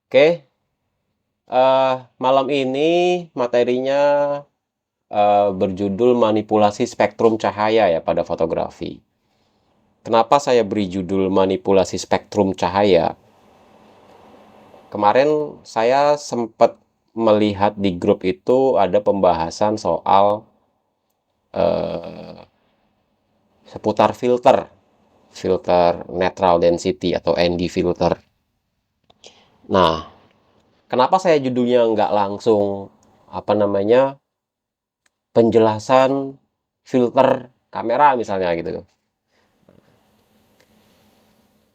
Oke, malam ini materinya berjudul manipulasi spektrum cahaya ya pada fotografi. Kenapa saya beri judul manipulasi spektrum cahaya? Kemarin saya sempat melihat di grup itu ada pembahasan soal eh, seputar filter neutral density atau ND filter. Nah, kenapa saya judulnya nggak langsung apa namanya penjelasan filter kamera misalnya gitu.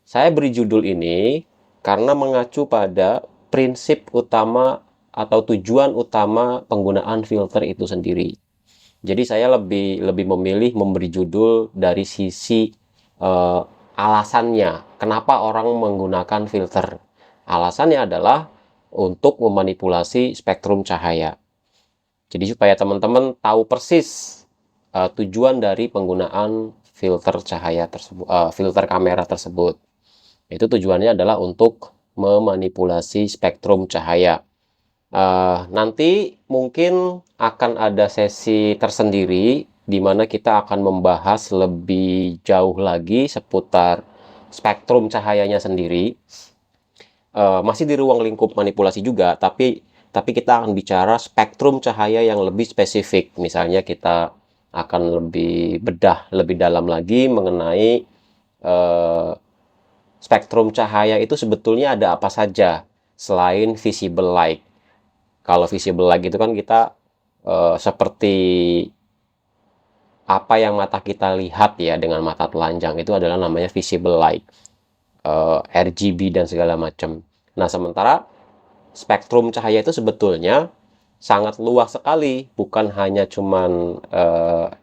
Saya beri judul ini karena mengacu pada prinsip utama atau tujuan utama penggunaan filter itu sendiri. Jadi saya lebih lebih memilih memberi judul dari sisi eh, alasannya, kenapa orang menggunakan filter. Alasannya adalah untuk memanipulasi spektrum cahaya. Jadi supaya teman-teman tahu persis tujuan dari penggunaan filter cahaya tersebut, filter kamera tersebut. Itu tujuannya adalah untuk memanipulasi spektrum cahaya. Nanti mungkin akan ada sesi tersendiri di mana kita akan membahas lebih jauh lagi seputar spektrum cahayanya sendiri. Masih di ruang lingkup manipulasi juga, tapi kita akan bicara spektrum cahaya yang lebih spesifik. Misalnya kita akan lebih bedah lebih dalam lagi mengenai eh, spektrum cahaya itu sebetulnya ada apa saja selain visible light. Kalau visible light itu kan kita seperti apa yang mata kita lihat ya dengan mata telanjang itu adalah namanya visible light, RGB dan segala macam. Nah, sementara spektrum cahaya itu sebetulnya sangat luas sekali, bukan hanya cuman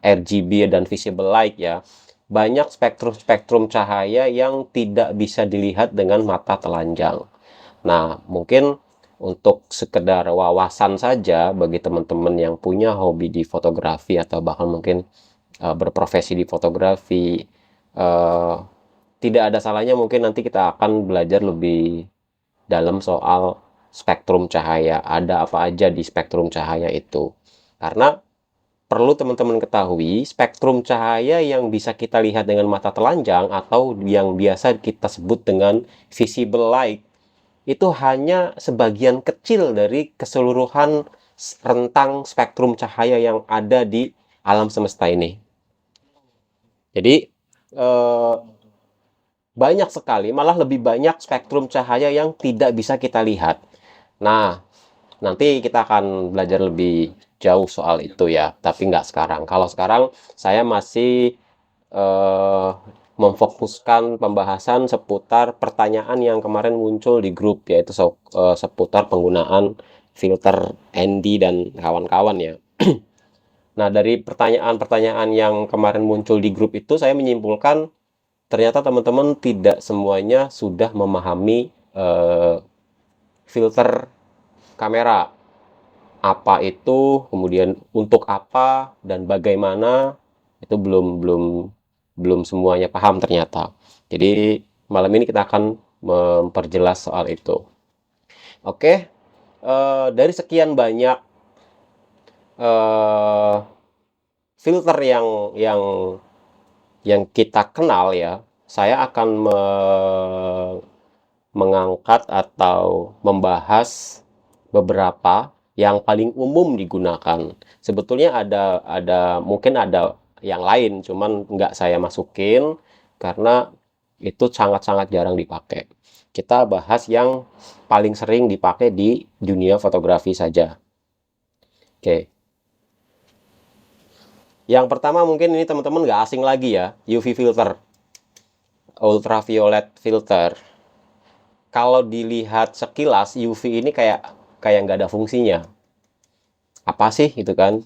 RGB dan visible light ya. Banyak spektrum-spektrum cahaya yang tidak bisa dilihat dengan mata telanjang. Nah, mungkin untuk sekedar wawasan saja bagi teman-teman yang punya hobi di fotografi atau bahkan mungkin berprofesi di fotografi, uh, tidak ada salahnya mungkin nanti kita akan belajar lebih dalam soal spektrum cahaya. Ada apa aja di spektrum cahaya itu. Karena perlu teman-teman ketahui, spektrum cahaya yang bisa kita lihat dengan mata telanjang atau yang biasa kita sebut dengan visible light itu hanya sebagian kecil dari keseluruhan rentang spektrum cahaya yang ada di alam semesta ini. Jadi eh, banyak sekali, malah lebih banyak spektrum cahaya yang tidak bisa kita lihat. Nah, nanti kita akan belajar lebih jauh soal itu ya, tapi nggak sekarang. Kalau sekarang saya masih eh, memfokuskan pembahasan seputar pertanyaan yang kemarin muncul di grup, yaitu seputar penggunaan filter ND dan kawan-kawan ya. Nah, dari pertanyaan-pertanyaan yang kemarin muncul di grup itu, saya menyimpulkan ternyata teman-teman tidak semuanya sudah memahami filter kamera. Apa itu, kemudian untuk apa dan bagaimana itu belum belum belum semuanya paham ternyata. Jadi malam ini kita akan memperjelas soal itu. Oke, dari sekian banyak eh, filter yang kita kenal ya, saya akan mengangkat atau membahas beberapa yang paling umum digunakan. Sebetulnya ada mungkin ada yang lain, cuman nggak saya masukin karena itu sangat-sangat jarang dipakai. Kita bahas yang paling sering dipakai di dunia fotografi saja. Oke, yang pertama mungkin ini teman-teman nggak asing lagi ya, UV filter, ultraviolet filter. Kalau dilihat sekilas UV ini kayak kayak nggak ada fungsinya. Apa sih itu kan?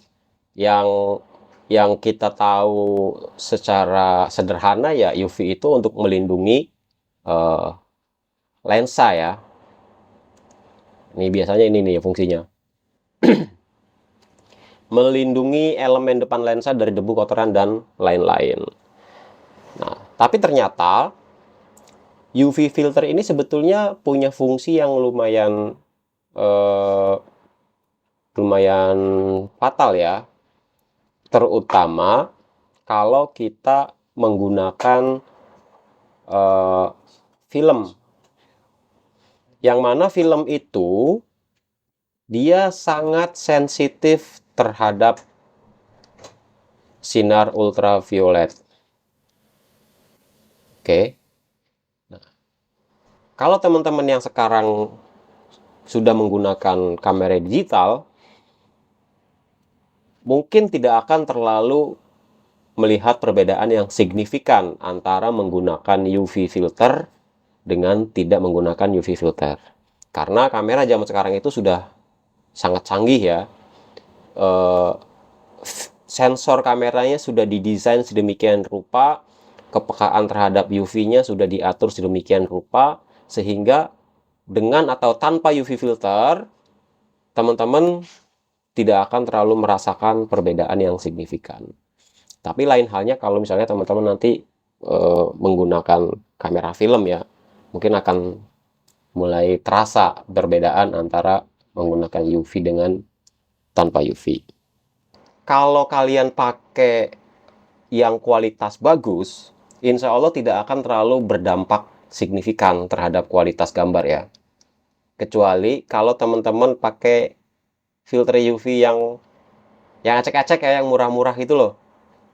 Yang yang kita tahu secara sederhana ya UV itu untuk melindungi eh, lensa ya. Ini biasanya ini nih fungsinya. Melindungi elemen depan lensa dari debu, kotoran dan lain-lain. Nah, tapi ternyata UV filter ini sebetulnya punya fungsi yang lumayan fatal ya, terutama kalau kita menggunakan film, yang mana film itu dia sangat sensitif terhadap sinar ultraviolet. Oke. Kalau teman-teman yang sekarang sudah menggunakan kamera digital, mungkin tidak akan terlalu melihat perbedaan yang signifikan antara menggunakan UV filter dengan tidak menggunakan UV filter. Karena kamera zaman sekarang itu sudah sangat canggih ya. Sensor kameranya sudah didesain sedemikian rupa, kepekaan terhadap UV-nya sudah diatur sedemikian rupa, sehingga dengan atau tanpa UV filter, teman-teman tidak akan terlalu merasakan perbedaan yang signifikan. Tapi lain halnya kalau misalnya teman-teman nanti menggunakan kamera film ya, mungkin akan mulai terasa perbedaan antara menggunakan UV dengan tanpa UV. Kalau kalian pakai yang kualitas bagus, insya Allah tidak akan terlalu berdampak signifikan terhadap kualitas gambar ya. Kecuali kalau teman-teman pakai filter UV yang acek-acek ya, yang murah-murah gitu loh.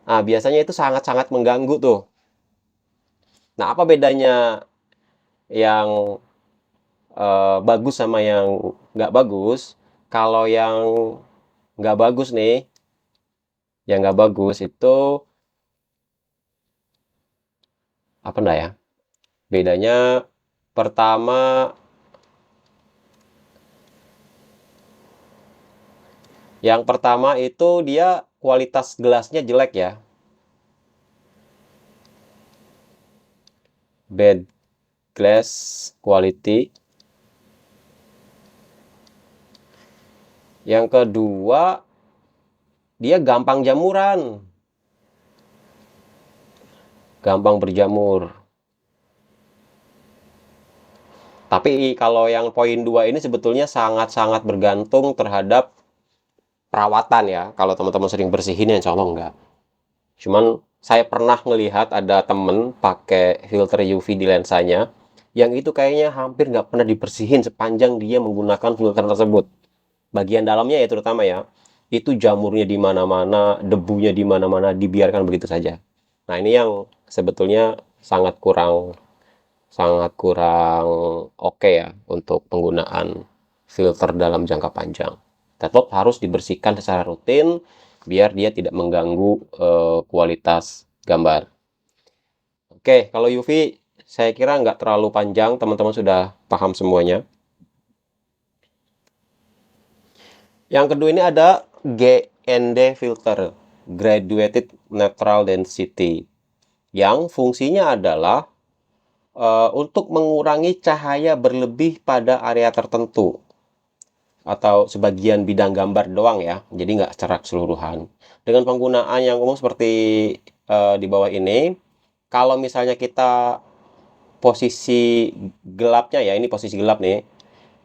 Nah, biasanya itu sangat-sangat mengganggu tuh. Nah, apa bedanya yang bagus sama yang nggak bagus? Kalau yang nggak bagus nih, yang nggak bagus itu apa nah ya? Bedanya pertama, yang pertama itu dia kualitas gelasnya jelek ya. Bad glass quality. Yang kedua, dia gampang jamuran. Gampang berjamur. Tapi kalau yang poin 2 ini sebetulnya sangat-sangat bergantung terhadap perawatan ya. Kalau teman-teman sering bersihin ya insya Allah enggak. Cuman saya pernah melihat ada temen pakai filter UV di lensanya, yang itu kayaknya hampir nggak pernah dibersihin sepanjang dia menggunakan filter tersebut. Bagian dalamnya ya terutama ya, itu jamurnya di mana-mana, debunya di mana-mana, dibiarkan begitu saja. Nah ini yang sebetulnya sangat kurang oke ya untuk penggunaan filter dalam jangka panjang. Tetap harus dibersihkan secara rutin biar dia tidak mengganggu kualitas gambar. Oke, kalau UV saya kira nggak terlalu panjang, teman-teman sudah paham semuanya. Yang kedua ini ada GND filter, Graduated Neutral Density, yang fungsinya adalah untuk mengurangi cahaya berlebih pada area tertentu atau sebagian bidang gambar doang ya, jadi nggak secara keseluruhan. Dengan penggunaan yang umum seperti di bawah ini, kalau misalnya kita posisi gelapnya ya, ini posisi gelap nih,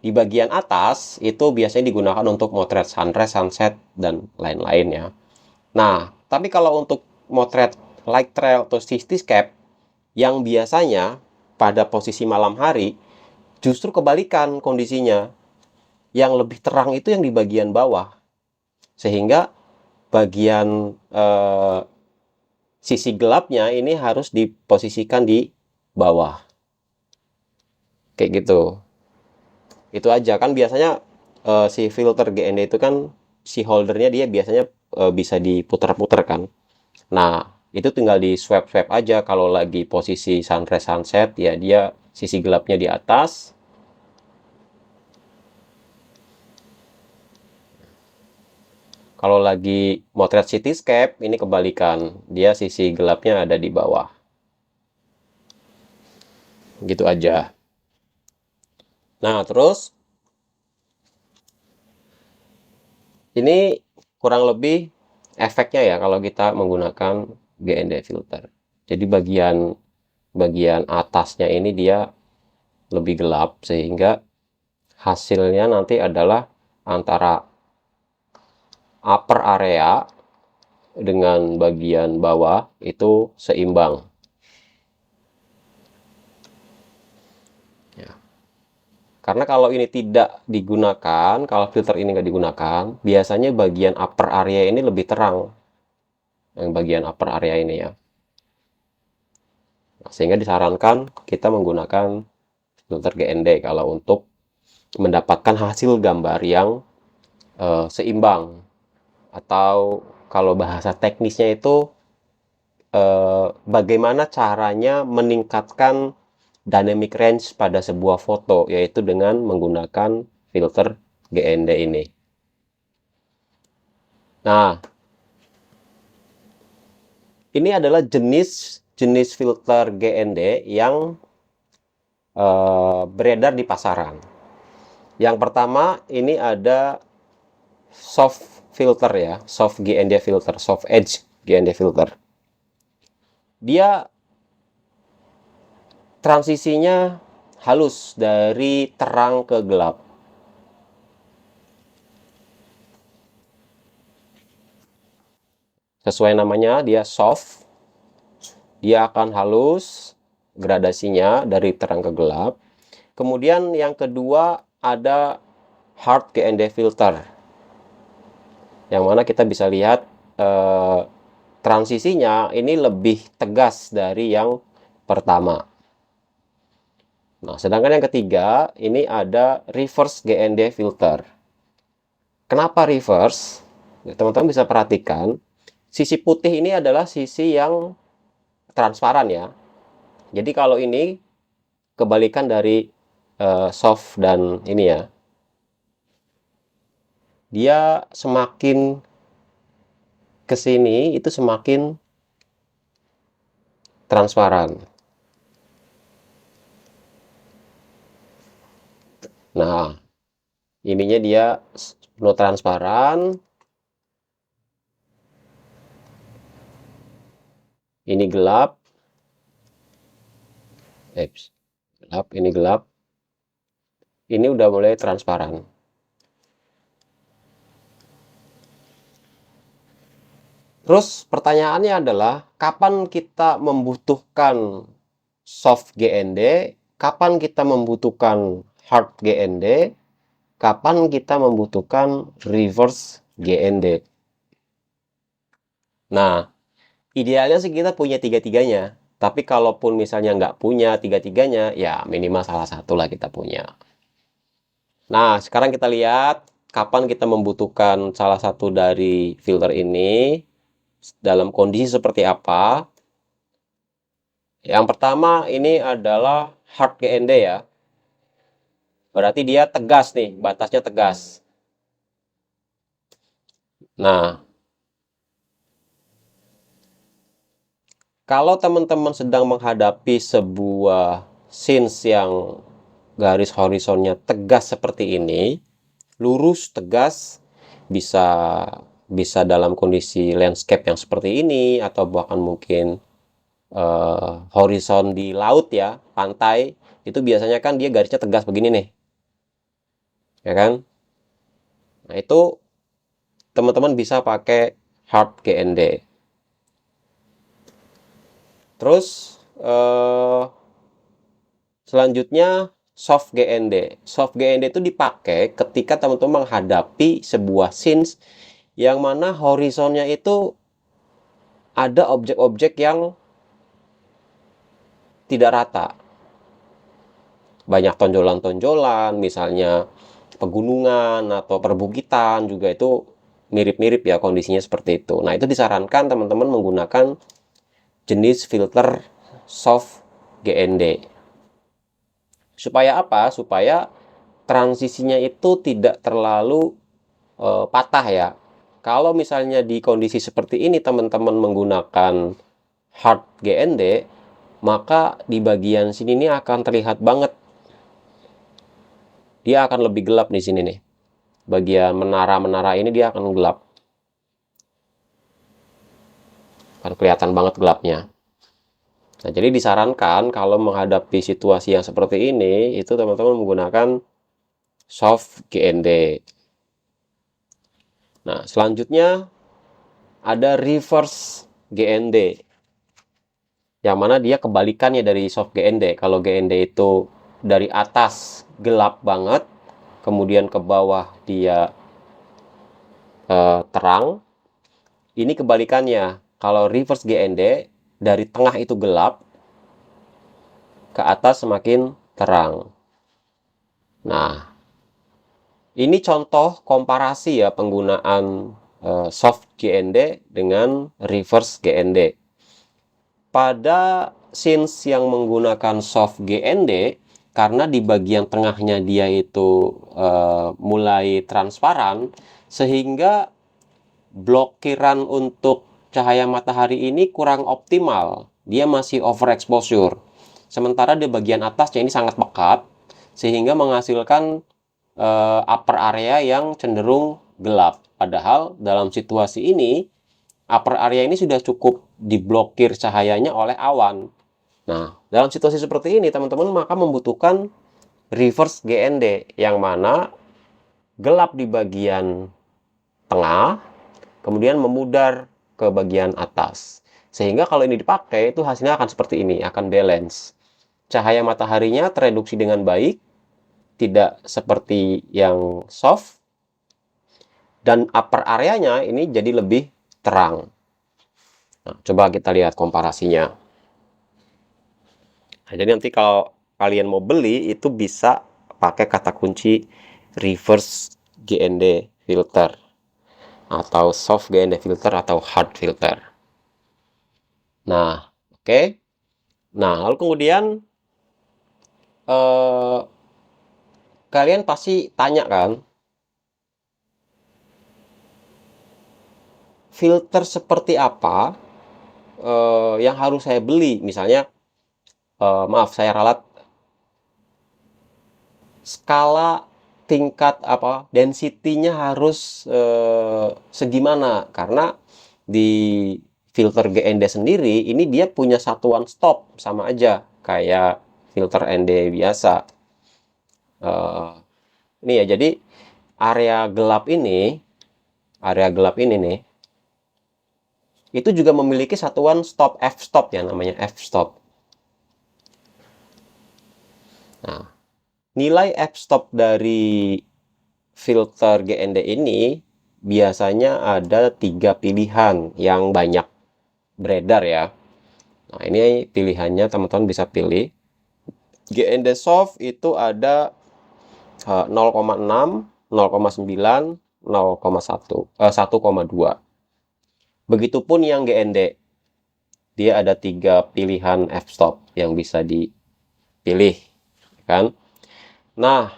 di bagian atas itu biasanya digunakan untuk motret sunrise, sunset, dan lain-lain ya. Nah, tapi kalau untuk motret light trail atau cityscape yang biasanya pada posisi malam hari, justru kebalikan kondisinya. Yang lebih terang itu yang di bagian bawah. Sehingga bagian sisi gelapnya ini harus diposisikan di bawah. Kayak gitu. Itu aja kan biasanya si filter GND itu kan si holdernya dia biasanya bisa diputar-putar kan. Nah, itu tinggal di swipe-swipe aja kalau lagi posisi sunrise sunset ya dia sisi gelapnya di atas. Kalau lagi motret cityscape ini kebalikan, dia sisi gelapnya ada di bawah. Gitu aja. Nah, terus ini kurang lebih efeknya ya kalau kita menggunakan GND filter. Jadi bagian bagian atasnya ini dia lebih gelap, sehingga hasilnya nanti adalah antara upper area dengan bagian bawah itu seimbang. Ya. Karena kalau ini tidak digunakan, kalau filter ini nggak digunakan, biasanya bagian upper area ini lebih terang. Yang bagian upper area ini ya. Nah, sehingga disarankan kita menggunakan filter GND kalau untuk mendapatkan hasil gambar yang seimbang, atau kalau bahasa teknisnya itu bagaimana caranya meningkatkan dynamic range pada sebuah foto, yaitu dengan menggunakan filter GND ini. Nah, ini adalah jenis filter GND yang beredar di pasaran. Yang pertama ini ada soft filter ya, soft GND filter, soft edge GND filter. Dia transisinya halus dari terang ke gelap. Sesuai namanya, dia soft. Dia akan halus gradasinya dari terang ke gelap. Kemudian yang kedua ada hard GND filter, yang mana kita bisa lihat transisinya ini lebih tegas dari yang pertama. Nah, sedangkan yang ketiga ini ada reverse GND filter. Kenapa reverse? Teman-teman bisa perhatikan, sisi putih ini adalah sisi yang transparan ya. Jadi kalau ini kebalikan dari soft dan ini ya, dia semakin ke sini itu semakin transparan. Nah, ininya dia penuh transparan. Ini gelap. Gelap, ini gelap. Ini udah mulai transparan. Terus pertanyaannya adalah, kapan kita membutuhkan soft GND, kapan kita membutuhkan hard GND, kapan kita membutuhkan reverse GND. Nah, idealnya sih kita punya tiga-tiganya. Tapi kalaupun misalnya nggak punya tiga-tiganya, ya minimal salah satu lah kita punya. Nah, sekarang kita lihat kapan kita membutuhkan salah satu dari filter ini, dalam kondisi seperti apa. Yang pertama ini adalah hard GND ya. Berarti dia tegas nih, batasnya tegas. Nah, kalau teman-teman sedang menghadapi sebuah scenes yang garis horizonnya tegas seperti ini, lurus, tegas, bisa bisa dalam kondisi landscape yang seperti ini, atau bahkan mungkin horizon di laut ya, pantai, itu biasanya kan dia garisnya tegas begini nih, ya kan? Nah, itu teman-teman bisa pakai hard GND. Terus selanjutnya soft GND. Soft GND itu dipakai ketika teman-teman menghadapi sebuah scenes yang mana horizonnya itu ada objek-objek yang tidak rata. Banyak tonjolan-tonjolan, misalnya pegunungan atau perbukitan juga itu mirip-mirip ya kondisinya seperti itu. Nah, itu disarankan teman-teman menggunakan jenis filter soft GND. Supaya apa? Supaya transisinya itu tidak terlalu patah ya. Kalau misalnya di kondisi seperti ini teman-teman menggunakan hard GND, maka di bagian sini ini akan terlihat banget. Dia akan lebih gelap di sini nih. Bagian menara-menara ini dia akan gelap. Akan kelihatan banget gelapnya. Nah, jadi disarankan kalau menghadapi situasi yang seperti ini, itu teman-teman menggunakan soft GND. Nah, selanjutnya ada reverse GND, yang mana dia kebalikannya dari soft GND. Kalau GND itu dari atas gelap banget, kemudian ke bawah dia terang. Ini kebalikannya. Kalau reverse GND, dari tengah itu gelap, ke atas semakin terang. Nah, ini contoh komparasi ya penggunaan soft GND dengan reverse GND. Pada scenes yang menggunakan soft GND, karena di bagian tengahnya dia itu mulai transparan, sehingga blokiran untuk cahaya matahari ini kurang optimal. Dia masih overexposure. Sementara di bagian atasnya ini sangat pekat, sehingga menghasilkan upper area yang cenderung gelap. Padahal dalam situasi ini, upper area ini sudah cukup diblokir cahayanya oleh awan. Nah, dalam situasi seperti ini, teman-teman maka membutuhkan reverse GND, yang mana gelap di bagian tengah, kemudian memudar ke bagian atas. Sehingga kalau ini dipakai, itu hasilnya akan seperti ini, akan balance. Cahaya mataharinya tereduksi dengan baik, tidak seperti yang soft, dan upper areanya ini jadi lebih terang. Nah, coba kita lihat komparasinya. Nah, jadi nanti kalau kalian mau beli, itu bisa pakai kata kunci reverse GND filter, atau soft GND filter, atau hard filter. Nah, oke. Nah, lalu kemudian kalian pasti tanya kan, filter seperti apa yang harus saya beli? Misalnya, maaf, saya ralat skala tingkat apa density-nya harus segimana, karena di filter GND sendiri ini dia punya satuan stop, sama aja kayak filter ND biasa. Ini ya, jadi area gelap ini nih, itu juga memiliki satuan stop, f-stop ya, namanya f-stop. Nah, nilai f-stop dari filter GND ini biasanya ada 3 pilihan yang banyak beredar ya. Nah, ini pilihannya teman-teman bisa pilih. GND soft itu ada 0,6, 0,9, 0,1, 1,2. Begitupun yang GND, dia ada 3 pilihan f-stop yang bisa dipilih, kan? Nah,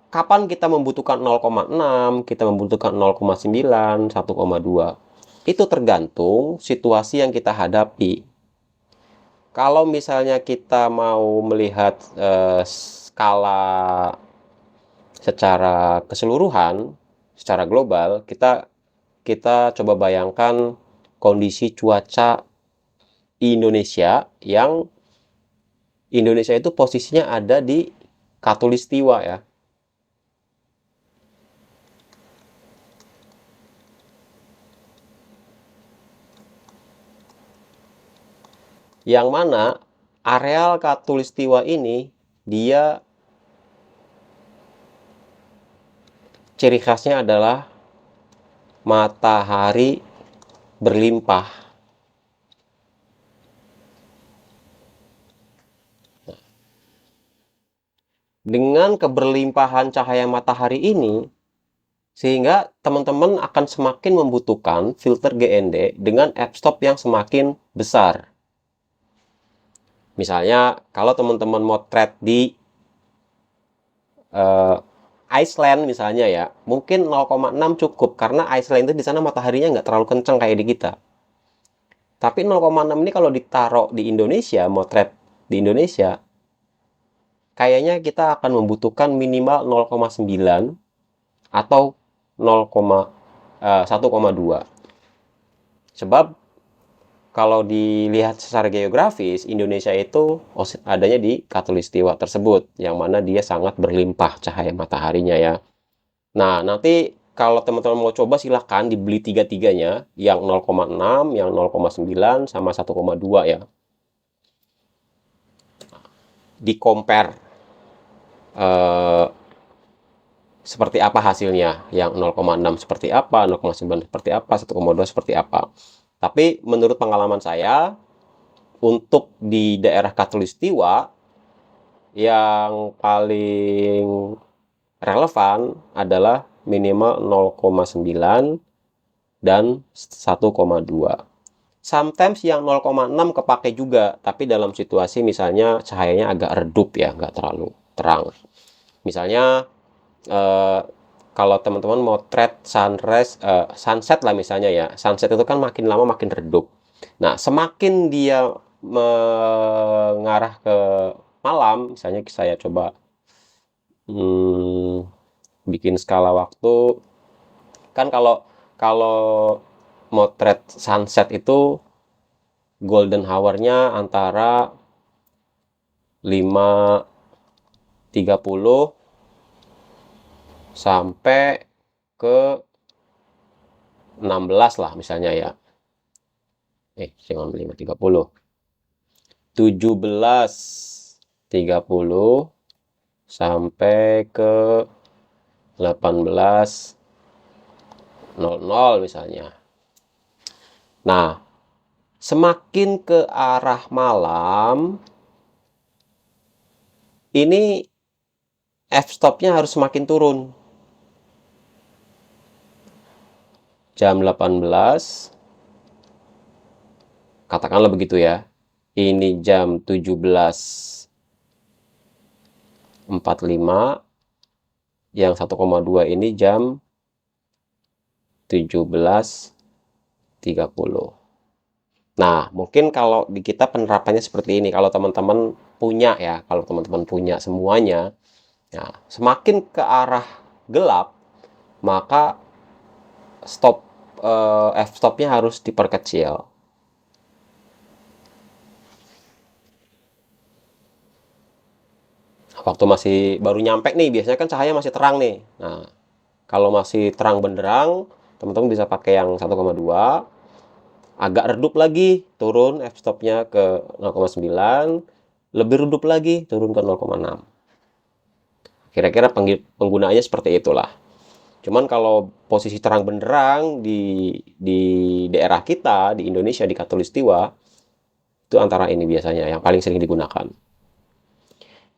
kapan kita membutuhkan 0,6, kita membutuhkan 0,9, 1,2? Itu tergantung situasi yang kita hadapi. Kalau misalnya kita mau melihat skala secara keseluruhan, secara global, kita kita coba bayangkan kondisi cuaca Indonesia, yang Indonesia itu posisinya ada di Khatulistiwa ya. Yang mana areal Khatulistiwa ini dia ciri khasnya adalah matahari berlimpah. Dengan keberlimpahan cahaya matahari ini, sehingga teman-teman akan semakin membutuhkan filter GND dengan f-stop yang semakin besar. Misalnya, kalau teman-teman motret di Iceland misalnya ya, mungkin 0,6 cukup, karena Iceland itu di sana mataharinya nggak terlalu kencang kayak di kita. Tapi 0,6 ini kalau ditaruh di Indonesia, motret di Indonesia, kayaknya kita akan membutuhkan minimal 0,9 atau 1,2. Sebab kalau dilihat secara geografis, Indonesia itu adanya di Khatulistiwa tersebut, yang mana dia sangat berlimpah cahaya mataharinya ya. Nah, nanti kalau teman-teman mau coba silahkan dibeli tiga-tiganya, yang 0,6, yang 0,9, sama 1,2 ya. Di compare eh, seperti apa hasilnya, yang 0,6 seperti apa, 0,9 seperti apa, 1,2 seperti apa. Tapi menurut pengalaman saya, untuk di daerah Khatulistiwa, yang paling relevan adalah minimal 0,9 dan 1,2. Sometimes yang 0,6 kepake juga, tapi dalam situasi misalnya cahayanya agak redup ya, nggak terlalu terang. Misalnya eh, kalau teman-teman motret sunset lah misalnya ya, sunset itu kan makin lama makin redup. Nah, semakin dia mengarah ke malam, misalnya saya coba hmm, bikin skala waktu, kan kalau kalau motret sunset itu golden hour-nya antara 5.30 sampai ke 16 lah misalnya ya. Jangan 5.30. 17.30 sampai ke 18.00 misalnya. Nah, semakin ke arah malam, ini f-stopnya harus semakin turun. Jam 18, katakanlah begitu ya. Ini jam 17.45, yang 1,2 ini jam 17.30. Nah, mungkin kalau di kita penerapannya seperti ini. Kalau teman-teman punya ya, kalau teman-teman punya semuanya, ya, semakin ke arah gelap, maka f-stopnya harus diperkecil. Waktu masih baru nyampe nih, biasanya kan cahaya masih terang nih. Nah, kalau masih terang benderang, teman-teman bisa pakai yang 1,2, agak redup lagi, turun f-stopnya ke 0,9, lebih redup lagi, turun ke 0,6. Kira-kira penggunaannya seperti itulah. Cuman kalau posisi terang benderang di daerah kita, di Indonesia, di Khatulistiwa, itu antara ini biasanya yang paling sering digunakan.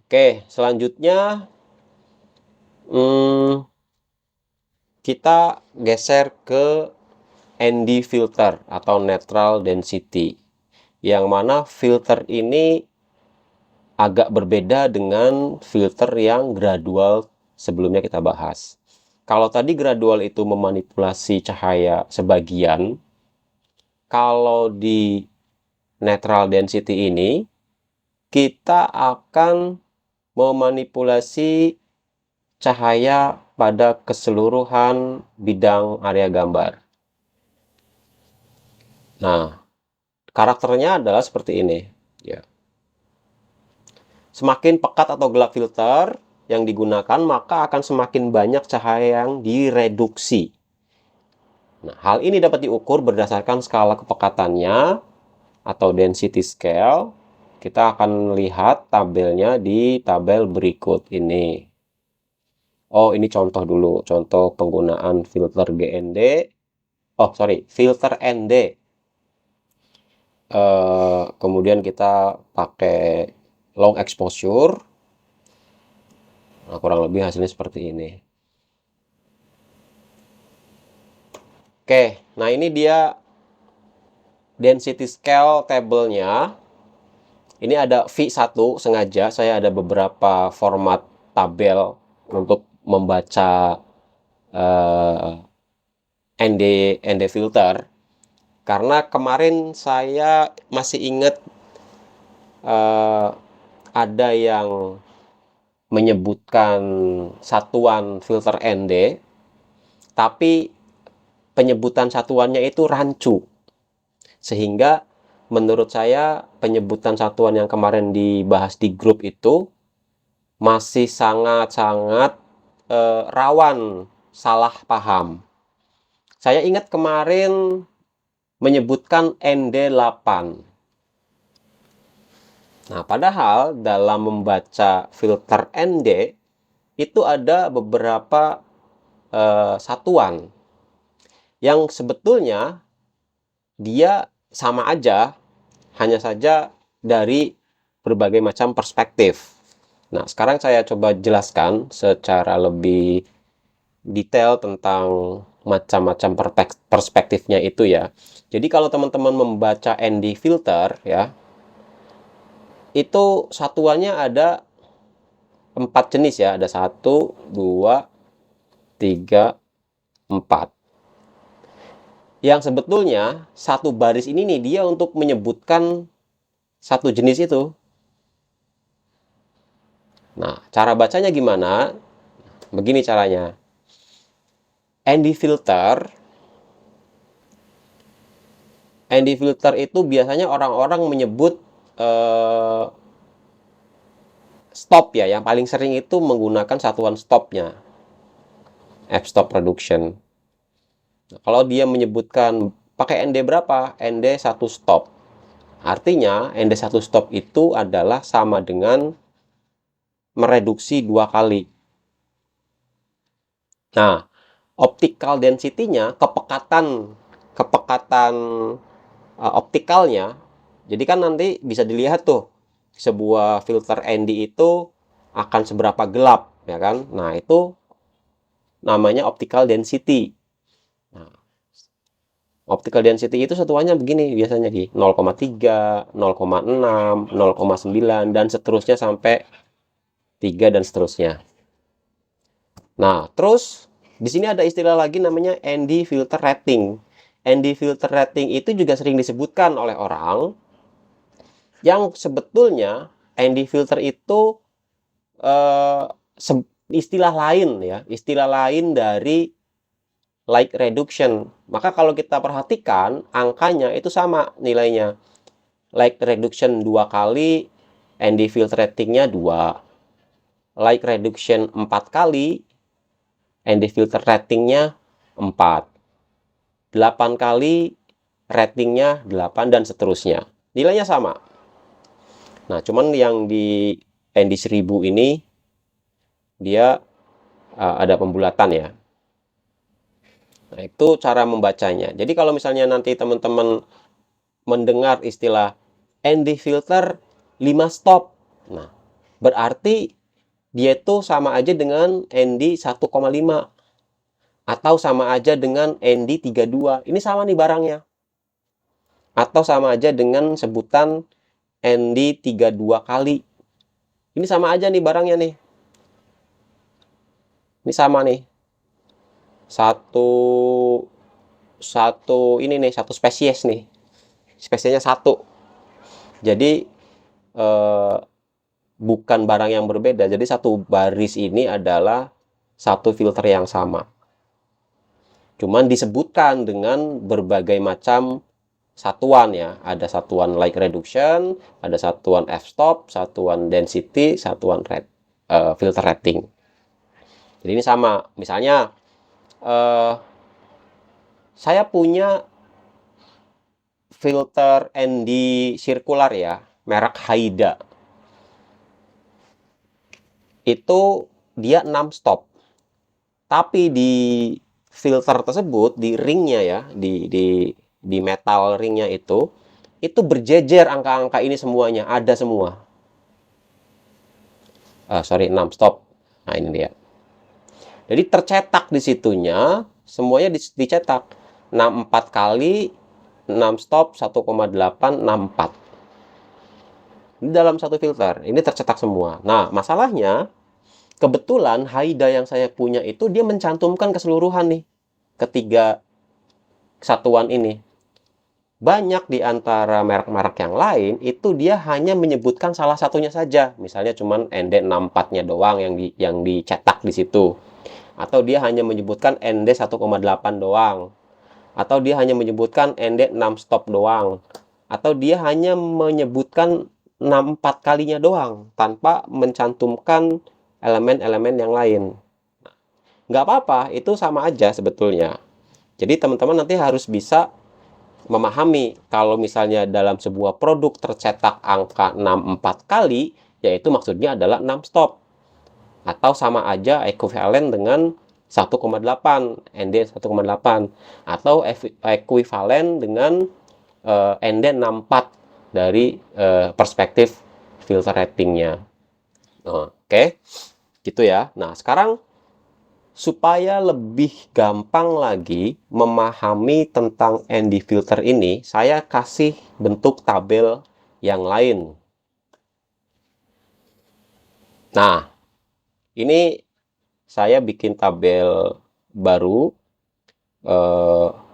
Oke, selanjutnya hmm, kita geser ke ND filter atau neutral density. Yang mana filter ini agak berbeda dengan filter yang gradual sebelumnya kita bahas. Kalau tadi gradual itu memanipulasi cahaya sebagian, kalau di neutral density ini kita akan memanipulasi cahaya pada keseluruhan bidang area gambar. Nah, karakternya adalah seperti ini. Ya. Semakin pekat atau gelap filter yang digunakan, maka akan semakin banyak cahaya yang direduksi. Nah, hal ini dapat diukur berdasarkan skala kepekatannya atau density scale. Kita akan lihat tabelnya di tabel berikut ini. Oh, ini contoh dulu. Contoh penggunaan filter GND. Oh, sorry, filter ND. Kemudian kita pakai long exposure. Nah, kurang lebih hasilnya seperti ini. Oke, nah ini dia density scale tabelnya. Ini ada V1 sengaja, saya ada beberapa format tabel untuk membaca ND filter. Karena kemarin saya masih ingat eh, ada yang menyebutkan satuan filter ND, tapi penyebutan satuannya itu rancu. Sehingga menurut saya penyebutan satuan yang kemarin dibahas di grup itu masih sangat-sangat rawan salah paham. Saya ingat kemarin menyebutkan ND8. Nah, padahal dalam membaca filter ND itu ada beberapa satuan yang sebetulnya dia sama aja, hanya saja dari berbagai macam perspektif. Nah, sekarang saya coba jelaskan secara lebih detail tentang macam-macam perspektifnya itu ya. Jadi kalau teman-teman membaca ND filter ya, itu satuannya ada 4 jenis ya, ada 1, 2, 3, 4. Yang sebetulnya satu baris ini nih dia untuk menyebutkan satu jenis itu. Nah, cara bacanya gimana? Begini caranya. ND filter itu biasanya orang-orang menyebut stop ya. Yang paling sering itu menggunakan satuan stopnya, f-stop reduction. Nah, kalau dia menyebutkan pakai ND berapa? ND 1 stop. Artinya ND 1 stop itu adalah sama dengan mereduksi 2 kali. Nah, optical density-nya, kepekatan optikalnya, jadi kan nanti bisa dilihat tuh sebuah filter ND itu akan seberapa gelap, ya kan? Nah, itu namanya optical density. Nah, optical density itu satuannya begini biasanya di 0,3, 0,6, 0,9 dan seterusnya sampai 3 dan seterusnya. Nah, terus di sini ada istilah lagi namanya ND filter rating. ND filter rating itu juga sering disebutkan oleh orang yang sebetulnya ND filter itu eh, istilah lain ya, istilah lain dari light reduction. Maka kalau kita perhatikan angkanya itu sama nilainya. Light reduction 2 kali, ND filter ratingnya 2. Light reduction 4 kali, ND filter ratingnya 4. 8 kali, ratingnya 8 dan seterusnya. Nilainya sama. Nah, cuman yang di ND 1000 ini dia ada pembulatan ya. Nah, itu cara membacanya. Jadi kalau misalnya nanti teman-teman mendengar istilah ND filter 5 stop. Nah, berarti dia itu sama aja dengan ND 1,5 atau sama aja dengan ND 32. Ini sama nih barangnya. Atau sama aja dengan sebutan ND 32 kali. Ini sama aja nih barangnya nih. Ini sama nih. Satu ini nih, satu spesies nih. Spesiesnya satu. Jadi bukan barang yang berbeda. Jadi satu baris ini adalah satu filter yang sama. Cuman disebutkan dengan berbagai macam satuan ya. Ada satuan light reduction, ada satuan f-stop, satuan density, satuan filter rating. Jadi ini sama. Misalnya saya punya filter ND sirkular ya, merek Haida. Itu dia 6 stop. Tapi di filter tersebut, di ringnya ya, di metal ringnya itu berjejer angka-angka ini semuanya, ada semua. Sorry, 6 stop. Nah, ini dia. Jadi tercetak di situnya, semuanya dicetak. 64 kali, 6 stop, 1,864. Ini dalam satu filter, ini tercetak semua. Nah, masalahnya, kebetulan Haida yang saya punya itu dia mencantumkan keseluruhan nih, ketiga satuan ini. Banyak di antara merek-merek yang lain itu dia hanya menyebutkan salah satunya saja. Misalnya cuman ND64-nya doang yang dicetak di situ. Atau dia hanya menyebutkan ND 1,8 doang. Atau dia hanya menyebutkan ND 6 stop doang. atau dia hanya menyebutkan 4 kalinya doang tanpa mencantumkan elemen-elemen yang lain. Nggak apa-apa, itu sama aja sebetulnya. Jadi teman-teman nanti harus bisa memahami kalau misalnya dalam sebuah produk tercetak angka 64 kali, yaitu maksudnya adalah 6 stop. Atau sama aja ekuivalen dengan 1,8, ND 1,8. Atau ekuivalen dengan ND 64 dari perspektif filter ratingnya. Oke, gitu ya. Nah, sekarang supaya lebih gampang lagi memahami tentang ND filter ini, saya kasih bentuk tabel yang lain. Nah, ini saya bikin tabel baru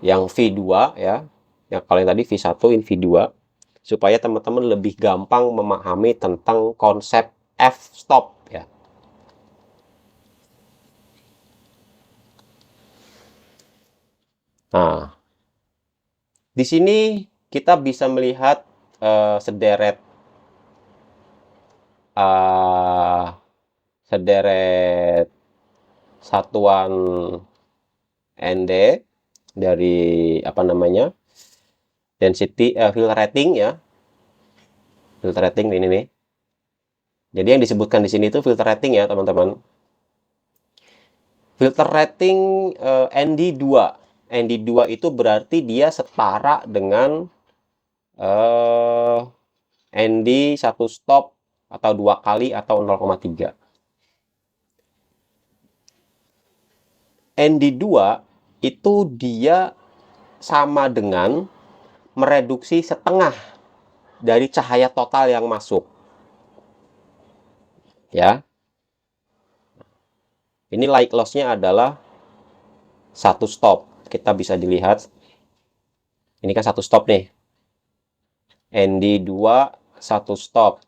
yang V2 ya. Yang kalau yang tadi V1, ini V2 supaya teman-teman lebih gampang memahami tentang konsep f-stop ya. Nah, di sini kita bisa melihat sederet sederet satuan ND dari apa namanya density filter rating ya, filter rating ini nih. Jadi yang disebutkan di sini itu filter rating ya teman-teman. Filter rating ND2. ND2 itu berarti dia setara dengan ND 1 stop atau 2 kali atau 0,3. ND2 itu dia sama dengan mereduksi setengah dari cahaya total yang masuk. Ya. Ini light loss-nya adalah 1 stop. Kita bisa dilihat. Ini kan 1 stop nih. ND2 1 stop.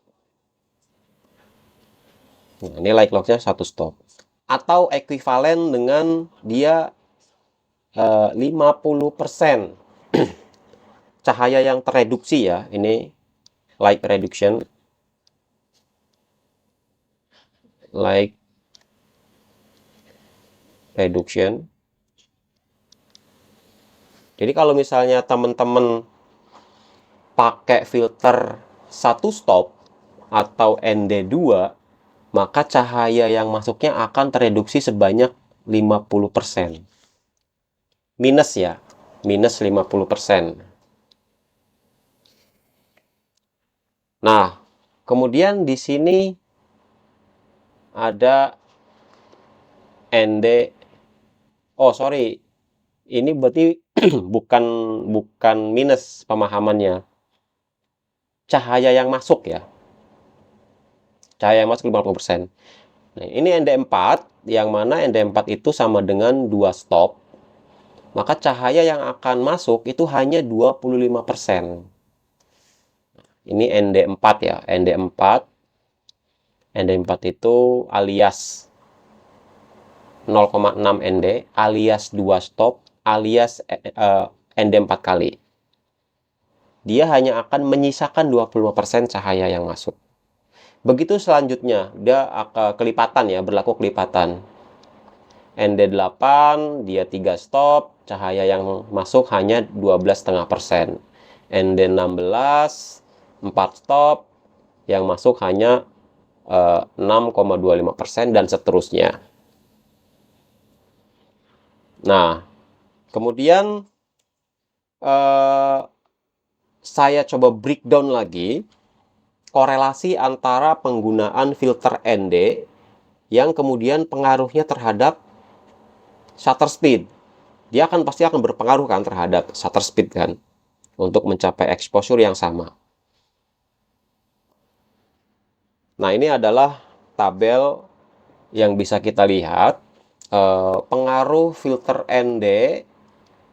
Nah, ini light loss-nya 1 stop. Atau ekuivalen dengan dia 50% cahaya yang tereduksi ya. Ini light reduction. Light reduction. Jadi kalau misalnya teman-teman pakai filter 1 stop atau ND2, maka cahaya yang masuknya akan tereduksi sebanyak 50%. Minus ya, minus 50%. Nah, kemudian di sini ada ND. Oh, sorry. Ini berarti bukan minus pemahamannya. Cahaya yang masuk ya. Cahaya yang masuk 50%. Nah, ini ND4, yang mana ND4 itu sama dengan 2 stop. Maka cahaya yang akan masuk itu hanya 25%. Ini ND4 ya, ND4. ND4 itu alias 0,6 ND, alias 2 stop, alias ND4 kali. Dia hanya akan menyisakan 25% cahaya yang masuk. Begitu selanjutnya, dia kelipatan ya, berlaku kelipatan. ND8, dia 3 stop, cahaya yang masuk hanya 12,5%. ND16, 4 stop, yang masuk hanya 6,25% dan seterusnya. Nah, kemudian saya coba breakdown lagi korelasi antara penggunaan filter ND yang kemudian pengaruhnya terhadap shutter speed. Dia pasti akan berpengaruh kan terhadap shutter speed kan untuk mencapai exposure yang sama. Nah, ini adalah tabel yang bisa kita lihat pengaruh filter ND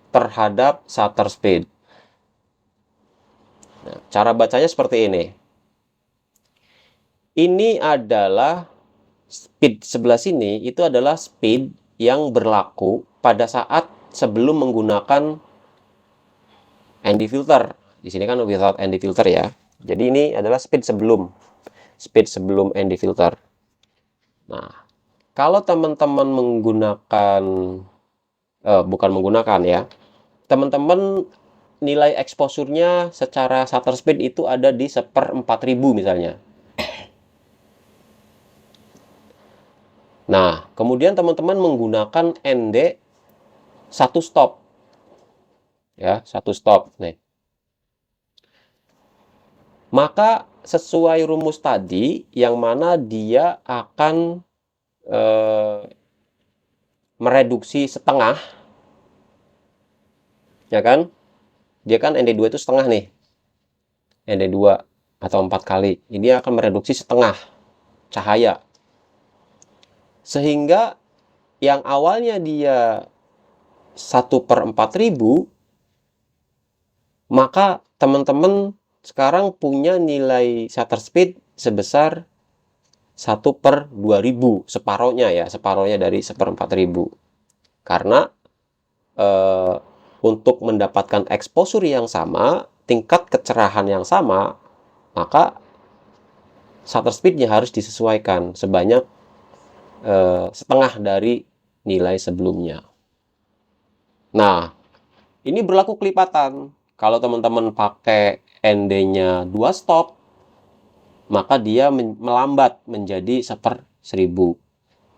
terhadap shutter speed. Nah, cara bacanya seperti ini. Ini adalah speed sebelah sini, itu adalah speed yang berlaku pada saat sebelum menggunakan ND filter. Di sini kan without ND filter ya. Jadi ini adalah speed sebelum ND filter. Nah, kalau teman-teman menggunakan bukan menggunakan ya, teman-teman nilai exposure-nya secara shutter speed itu ada di 1/4000 misalnya. Nah, kemudian teman-teman menggunakan ND satu stop. Ya, satu stop. Nih. Maka sesuai rumus tadi, yang mana dia akan mereduksi setengah, ya kan? Dia kan ND2 itu setengah nih. ND2 atau 4 kali. Ini akan mereduksi setengah cahaya. Sehingga yang awalnya dia 1/4000, maka teman-teman sekarang punya nilai shutter speed sebesar 1/2000, separohnya ya, separohnya dari 1/4000. Karena untuk mendapatkan exposure yang sama, tingkat kecerahan yang sama, maka shutter speednya harus disesuaikan sebanyak setengah dari nilai sebelumnya. Nah, ini berlaku kelipatan. Kalau teman-teman pakai ND-nya 2 stop, maka dia melambat menjadi 1/1000.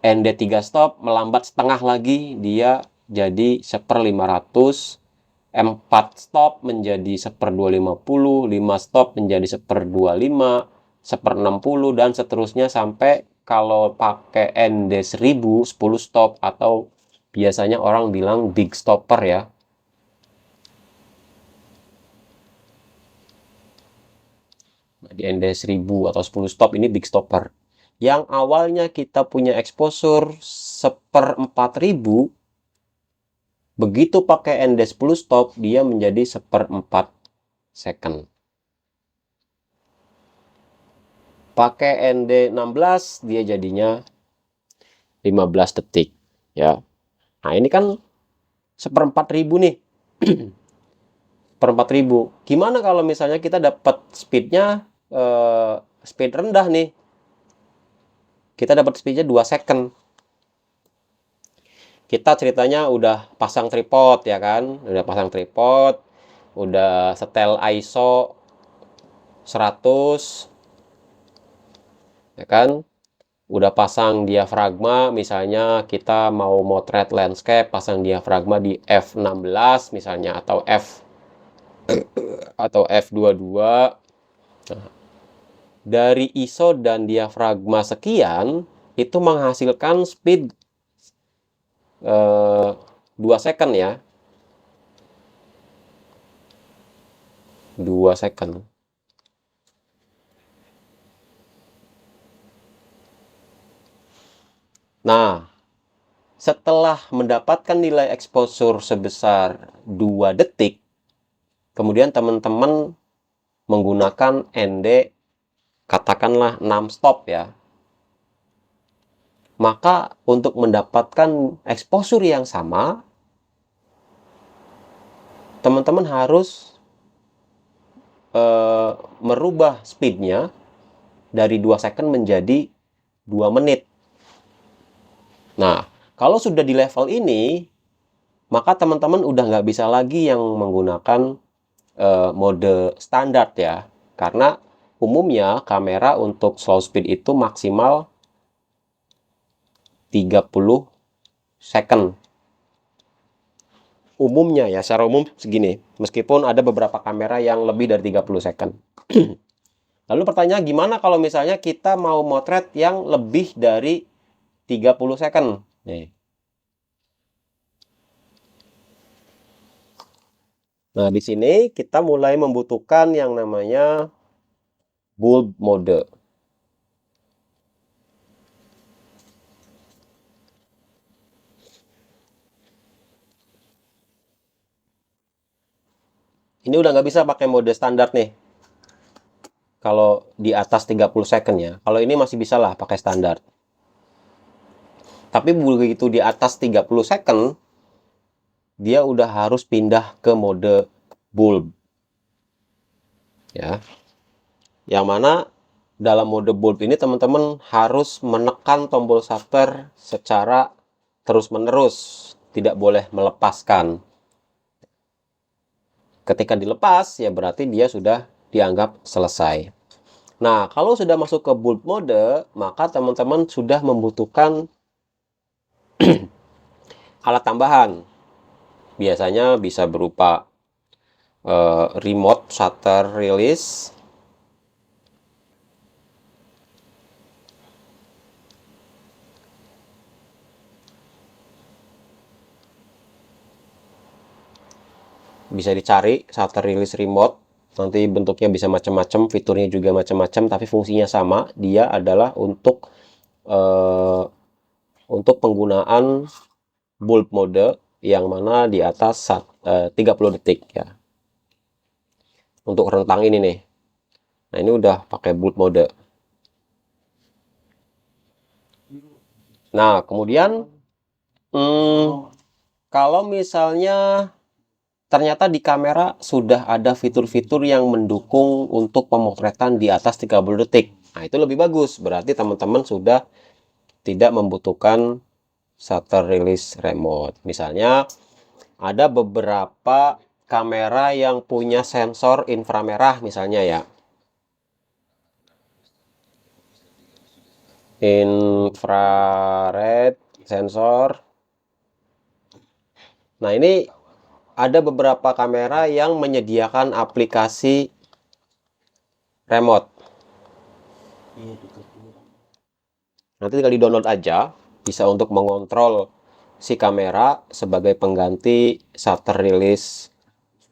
ND 3 stop melambat setengah lagi, dia jadi 1/500. 4 stop menjadi 1/250, 5 stop menjadi 1/25, 1/60, dan seterusnya sampai kalau pakai ND 1000, 10 stop, atau biasanya orang bilang big stopper ya. Di ND 1000 atau 10 stop ini big stopper. Yang awalnya kita punya exposure 1/4000, begitu pakai ND 10 stop, dia menjadi 1/4 second. Pakai ND 16, dia jadinya 15 detik. Ya. Nah, ini kan 1/4000 nih. 1/4000. Gimana kalau misalnya kita dapat speednya speed rendah nih? Kita dapat speednya 2 second. Kita ceritanya udah pasang tripod ya kan, udah pasang tripod, udah setel ISO 100, ya kan, udah pasang diafragma, misalnya kita mau motret landscape, pasang diafragma di f16 misalnya, atau f22. Nah, dari ISO dan diafragma sekian, itu menghasilkan speed 2 second ya. 2 second. Nah, setelah mendapatkan nilai exposure sebesar 2 detik, kemudian teman-teman menggunakan ND katakanlah 6 stop ya. Maka untuk mendapatkan exposure yang sama, teman-teman harus merubah speednya dari 2 second menjadi 2 menit. Nah, kalau sudah di level ini, maka teman-teman udah nggak bisa lagi yang menggunakan mode standar ya. Karena umumnya kamera untuk slow speed itu maksimal 30 second. Umumnya ya, secara umum segini. Meskipun ada beberapa kamera yang lebih dari 30 second. Lalu pertanyaan, gimana kalau misalnya kita mau motret yang lebih dari 30 second? Nih. Nah, di sini kita mulai membutuhkan yang namanya bulb mode. Ini udah nggak bisa pakai mode standar nih. Kalau di atas 30 second ya. Kalau ini masih bisa lah pakai standar. Tapi begitu di atas 30 second, dia udah harus pindah ke mode bulb. ya. Yang mana dalam mode bulb ini teman-teman harus menekan tombol shutter secara terus-menerus, tidak boleh melepaskan. Ketika dilepas, ya berarti dia sudah dianggap selesai. Nah, kalau sudah masuk ke bulb mode, maka teman-teman sudah membutuhkan alat tambahan. Biasanya bisa berupa remote shutter release, bisa dicari shutter release remote. Nanti bentuknya bisa macam-macam, fiturnya juga macam-macam, tapi fungsinya sama. Dia adalah untuk penggunaan bulb mode yang mana di atas 30 detik ya. Untuk rentang ini nih. Nah, ini udah pakai bulb mode. Nah, kemudian kalau misalnya ternyata di kamera sudah ada fitur-fitur yang mendukung untuk pemotretan di atas 30 detik. Nah, itu lebih bagus. Berarti teman-teman sudah tidak membutuhkan shutter release remote. Misalnya, ada beberapa kamera yang punya sensor inframerah misalnya ya. Infrared sensor. Nah, ini ada beberapa kamera yang menyediakan aplikasi remote. Nanti tinggal di-download aja, bisa untuk mengontrol si kamera sebagai pengganti shutter release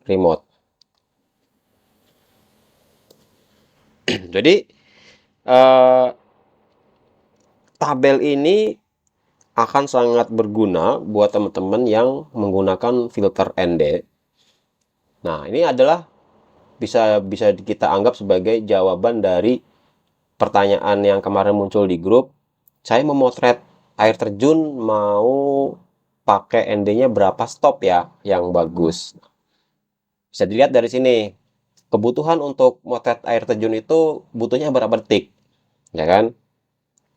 remote. Jadi tabel ini akan sangat berguna buat teman-teman yang menggunakan filter ND. Nah, ini adalah bisa kita anggap sebagai jawaban dari pertanyaan yang kemarin muncul di grup. Saya memotret air terjun, mau pakai ND-nya berapa stop ya yang bagus. Bisa dilihat dari sini. Kebutuhan untuk motret air terjun itu butuhnya berapa detik, ya kan?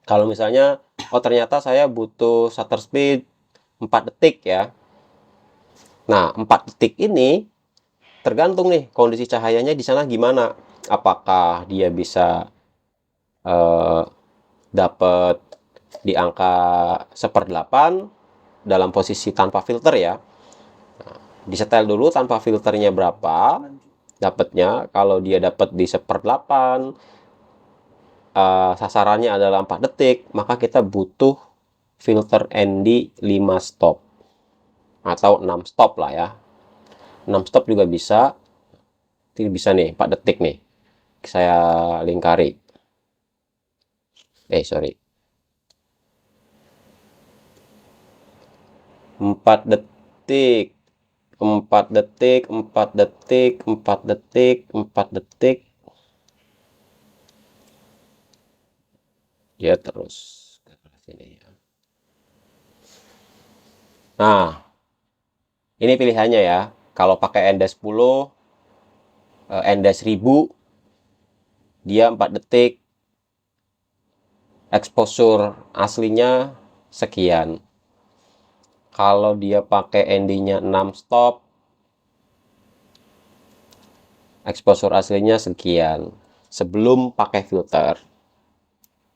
Kalau misalnya, oh ternyata saya butuh shutter speed 4 detik ya. Nah, 4 detik ini tergantung nih kondisi cahayanya di sana gimana. Apakah dia bisa dapat di angka 1/8 dalam posisi tanpa filter ya. Disetel dulu tanpa filternya berapa dapatnya. Kalau dia dapat di 1/8, sasarannya adalah 4 detik, maka kita butuh filter ND 5 stop atau 6 stop lah ya. 6 stop juga bisa. Ini bisa nih 4 detik nih. Saya lingkari. Sorry. 4 detik. 4 detik, 4 detik, 4 detik, 4 detik. Ya terus ke sini ya. Nah, ini pilihannya ya. Kalau pakai ND10, ND1000, dia 4 detik. Exposure aslinya sekian. Kalau dia pakai ND-nya 6 stop, exposure aslinya sekian. Sebelum pakai filter.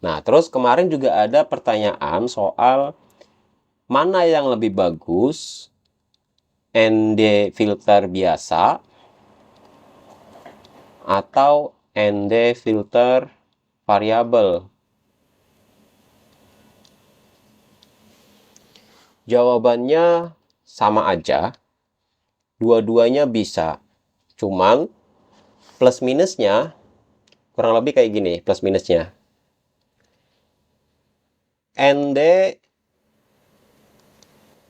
Nah, terus kemarin juga ada pertanyaan soal mana yang lebih bagus, ND filter biasa atau ND filter variabel. Jawabannya sama aja, dua-duanya bisa. Cuman plus minusnya kurang lebih kayak gini, plus minusnya. ND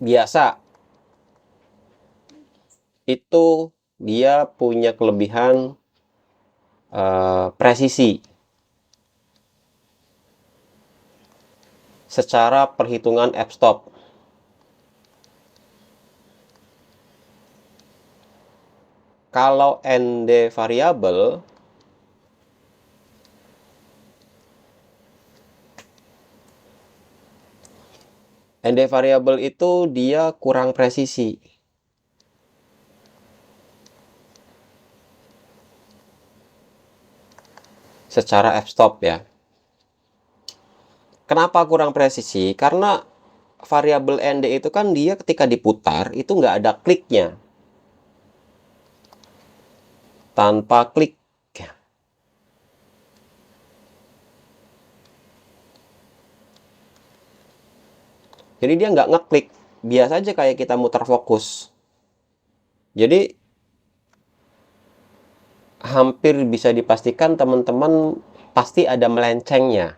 biasa itu dia punya kelebihan presisi secara perhitungan f-stop. Kalau ND variabel ND variable itu dia kurang presisi. Secara f-stop ya. Kenapa kurang presisi? Karena variabel ND itu kan dia ketika diputar itu nggak ada kliknya. Tanpa klik. Jadi dia nggak ngeklik. Biasa aja kayak kita muter fokus. Jadi hampir bisa dipastikan teman-teman pasti ada melencengnya.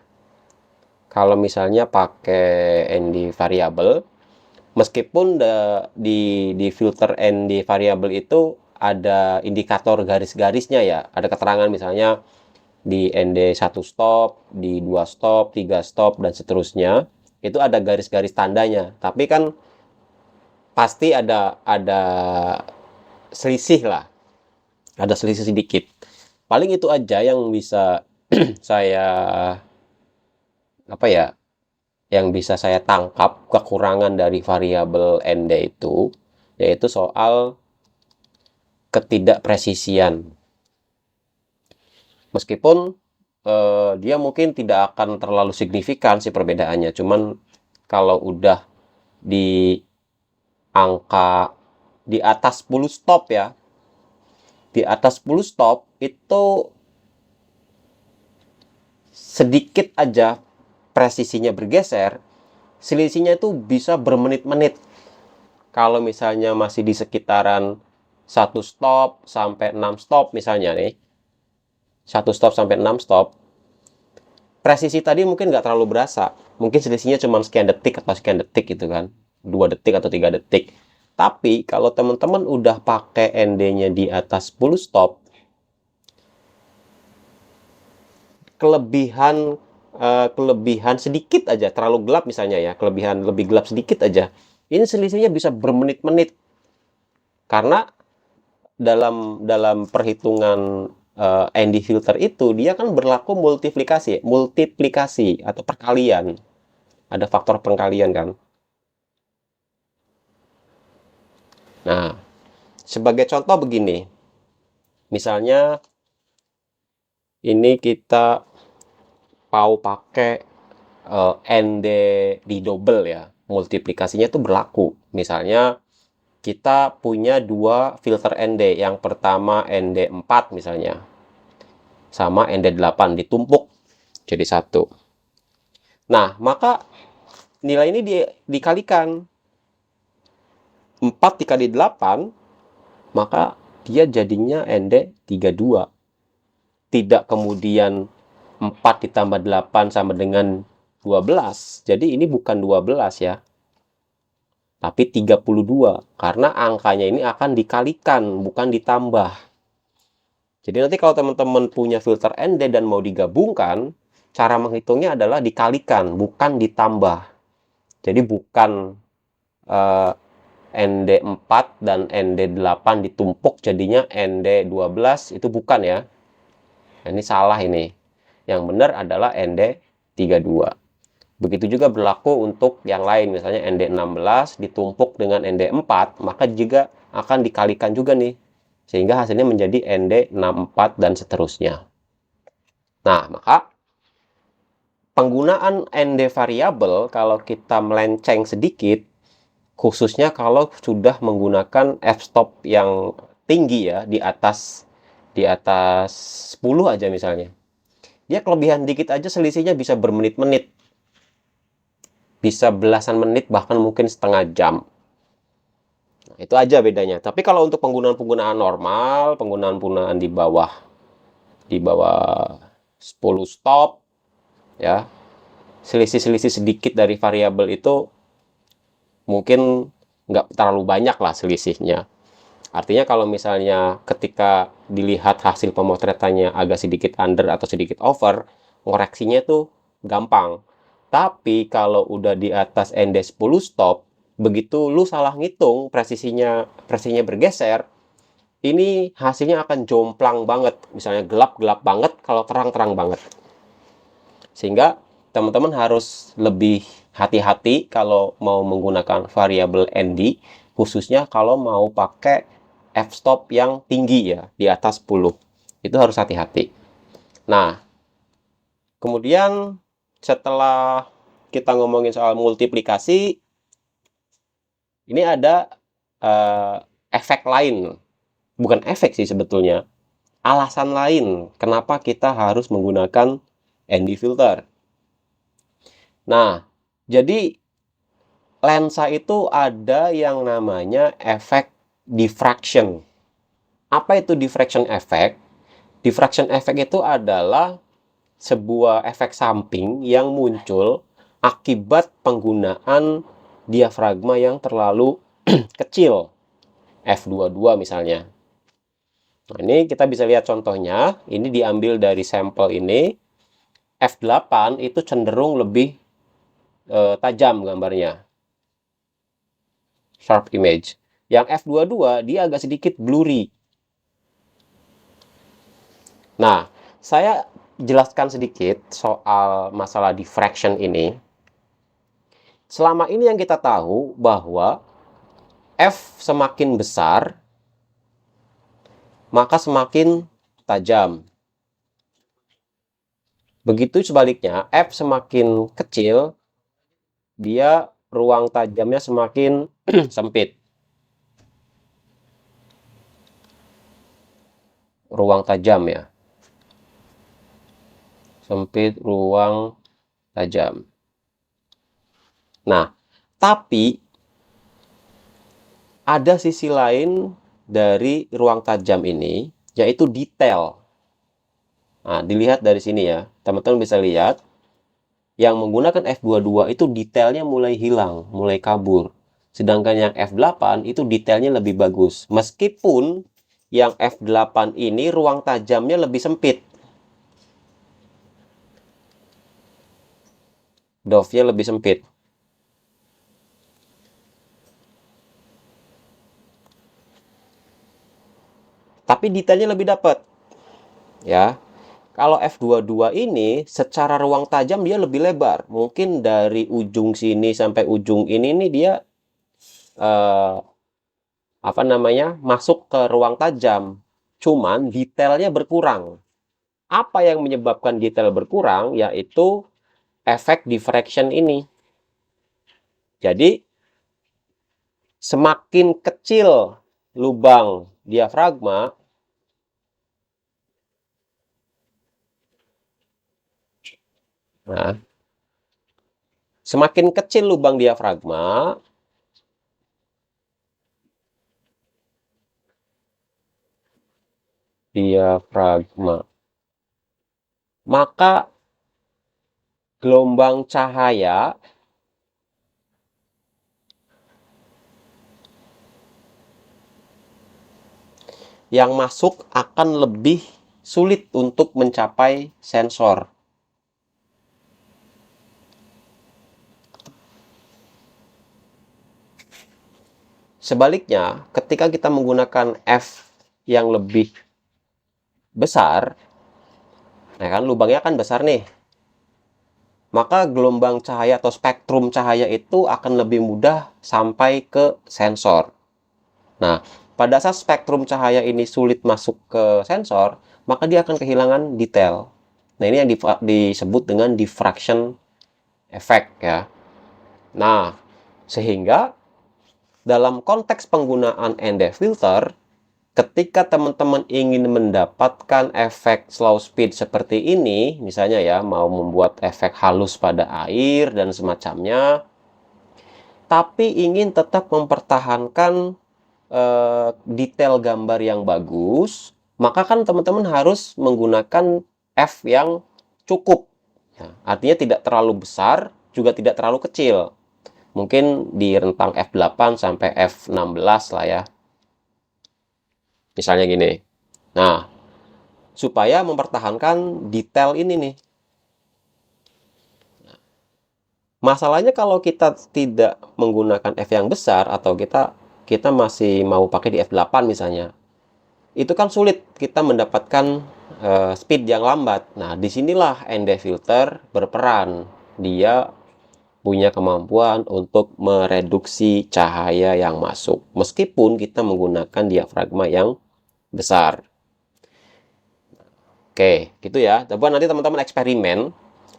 Kalau misalnya pakai ND variable, meskipun di filter ND variable itu ada indikator garis-garisnya ya, ada keterangan misalnya di ND 1 stop, di 2 stop, 3 stop, dan seterusnya. Itu ada garis-garis tandanya. Tapi kan pasti ada selisih lah. Ada selisih sedikit. Paling itu aja yang bisa saya apa ya, yang bisa saya tangkap kekurangan dari variabel ND itu, yaitu soal ketidakpresisian. Meskipun dia mungkin tidak akan terlalu signifikan sih perbedaannya, cuman kalau udah di angka di atas 10 stop ya, di atas 10 stop itu sedikit aja presisinya bergeser, selisihnya itu bisa bermenit-menit. Kalau misalnya masih di sekitaran 1 stop sampai 6 stop misalnya nih, 1 stop sampai 6 stop, presisi tadi mungkin nggak terlalu berasa. Mungkin selisihnya cuma sekian detik atau sekian detik gitu kan. 2 detik atau 3 detik. Tapi kalau teman-teman udah pakai ND-nya di atas 10 stop, kelebihan sedikit aja, terlalu gelap misalnya ya, kelebihan lebih gelap sedikit aja, ini selisihnya bisa bermenit-menit. Karena dalam dalam perhitungan ND filter itu dia kan berlaku multiplikasi atau perkalian. Ada faktor perkalian kan. Nah, sebagai contoh begini. Misalnya ini kita mau pakai ND di double ya. Multiplikasinya itu berlaku. Misalnya kita punya dua filter ND. Yang pertama ND 4 misalnya. Sama ND 8 ditumpuk jadi satu. Nah, maka nilai ini dikalikan. 4 dikali 8, maka dia jadinya ND 32. Tidak kemudian 4 ditambah 8 sama dengan 12. Jadi ini bukan 12 ya. Tapi 32. Karena angkanya ini akan dikalikan, bukan ditambah. Jadi nanti kalau teman-teman punya filter ND dan mau digabungkan, cara menghitungnya adalah dikalikan, bukan ditambah. Jadi bukan ND 4 dan ND 8 ditumpuk jadinya ND 12, itu bukan ya. Ini salah ini. Yang benar adalah ND 32. Begitu juga berlaku untuk yang lain, misalnya ND 16 ditumpuk dengan ND 4, maka juga akan dikalikan juga nih. Sehingga hasilnya menjadi ND 64 dan seterusnya. Nah, maka penggunaan ND variabel kalau kita melenceng sedikit, khususnya kalau sudah menggunakan f-stop yang tinggi ya, di atas 10 aja misalnya. Dia kelebihan dikit aja selisihnya bisa bermenit-menit. Bisa belasan menit, bahkan mungkin setengah jam. Nah, itu aja bedanya. Tapi kalau untuk penggunaan-penggunaan normal, penggunaan-penggunaan di bawah 10 stop ya, selisih-selisih sedikit dari variabel itu mungkin nggak terlalu banyak lah selisihnya. Artinya kalau misalnya ketika dilihat hasil pemotretannya agak sedikit under atau sedikit over, ngoreksinya tuh gampang. Tapi kalau udah di atas ND 10 stop, begitu lu salah ngitung, presisinya bergeser, ini hasilnya akan jomplang banget. Misalnya gelap-gelap banget, kalau terang-terang banget. Sehingga teman-teman harus lebih hati-hati kalau mau menggunakan variabel ND, khususnya kalau mau pakai f-stop yang tinggi ya, di atas 10. Itu harus hati-hati. Nah, kemudian setelah kita ngomongin soal multiplikasi, ini ada efek lain. Bukan efek sih sebetulnya. Alasan lain kenapa kita harus menggunakan ND filter. Nah, jadi lensa itu ada yang namanya efek diffraction. Apa itu diffraction effect? Diffraction effect itu adalah sebuah efek samping yang muncul akibat penggunaan diafragma yang terlalu kecil, f22 misalnya. Nah, ini kita bisa lihat contohnya, ini diambil dari sampel ini, f8 itu cenderung lebih tajam gambarnya, sharp image. Yang f22 dia agak sedikit blurry. Nah, saya jelaskan sedikit soal masalah diffraction ini. Selama ini yang kita tahu bahwa f semakin besar, maka semakin tajam. Begitu sebaliknya, f semakin kecil, dia ruang tajamnya semakin sempit. Ruang tajam ya. Sempit, ruang tajam. Nah, tapi ada sisi lain dari ruang tajam ini, yaitu detail. Nah, dilihat dari sini ya. Teman-teman bisa lihat, yang menggunakan f22 itu detailnya mulai hilang, mulai kabur. Sedangkan yang f8 itu detailnya lebih bagus. Meskipun yang f8 ini ruang tajamnya lebih sempit. Dove-nya lebih sempit. Tapi detailnya lebih dapat. Ya. Kalau f22 ini secara ruang tajam dia lebih lebar. Mungkin dari ujung sini sampai ujung ini nih dia apa namanya? Masuk ke ruang tajam. Cuman detailnya berkurang. Apa yang menyebabkan detail berkurang? Yaitu efek diffraction ini. Jadi semakin kecil lubang diafragma, nah, semakin kecil lubang diafragma, maka gelombang cahaya yang masuk akan lebih sulit untuk mencapai sensor. Sebaliknya, ketika kita menggunakan f yang lebih besar, nah kan lubangnya kan besar nih, maka gelombang cahaya atau spektrum cahaya itu akan lebih mudah sampai ke sensor. Nah, pada saat spektrum cahaya ini sulit masuk ke sensor, maka dia akan kehilangan detail. Nah, ini yang disebut dengan diffraction effect ya. Nah, sehingga dalam konteks penggunaan ND filter, ketika teman-teman ingin mendapatkan efek slow speed seperti ini, misalnya ya, mau membuat efek halus pada air dan semacamnya, tapi ingin tetap mempertahankan detail gambar yang bagus, maka kan teman-teman harus menggunakan f yang cukup. Ya, artinya tidak terlalu besar, juga tidak terlalu kecil. Mungkin di rentang f8 sampai f16 lah ya. Misalnya gini. Nah, supaya mempertahankan detail ini nih. Masalahnya kalau kita tidak menggunakan f yang besar atau kita masih mau pakai di f8 misalnya. Itu kan sulit kita mendapatkan speed yang lambat. Nah, disinilah ND filter berperan. Dia punya kemampuan untuk mereduksi cahaya yang masuk, meskipun kita menggunakan diafragma yang besar. Oke, gitu ya. Coba nanti teman-teman eksperimen,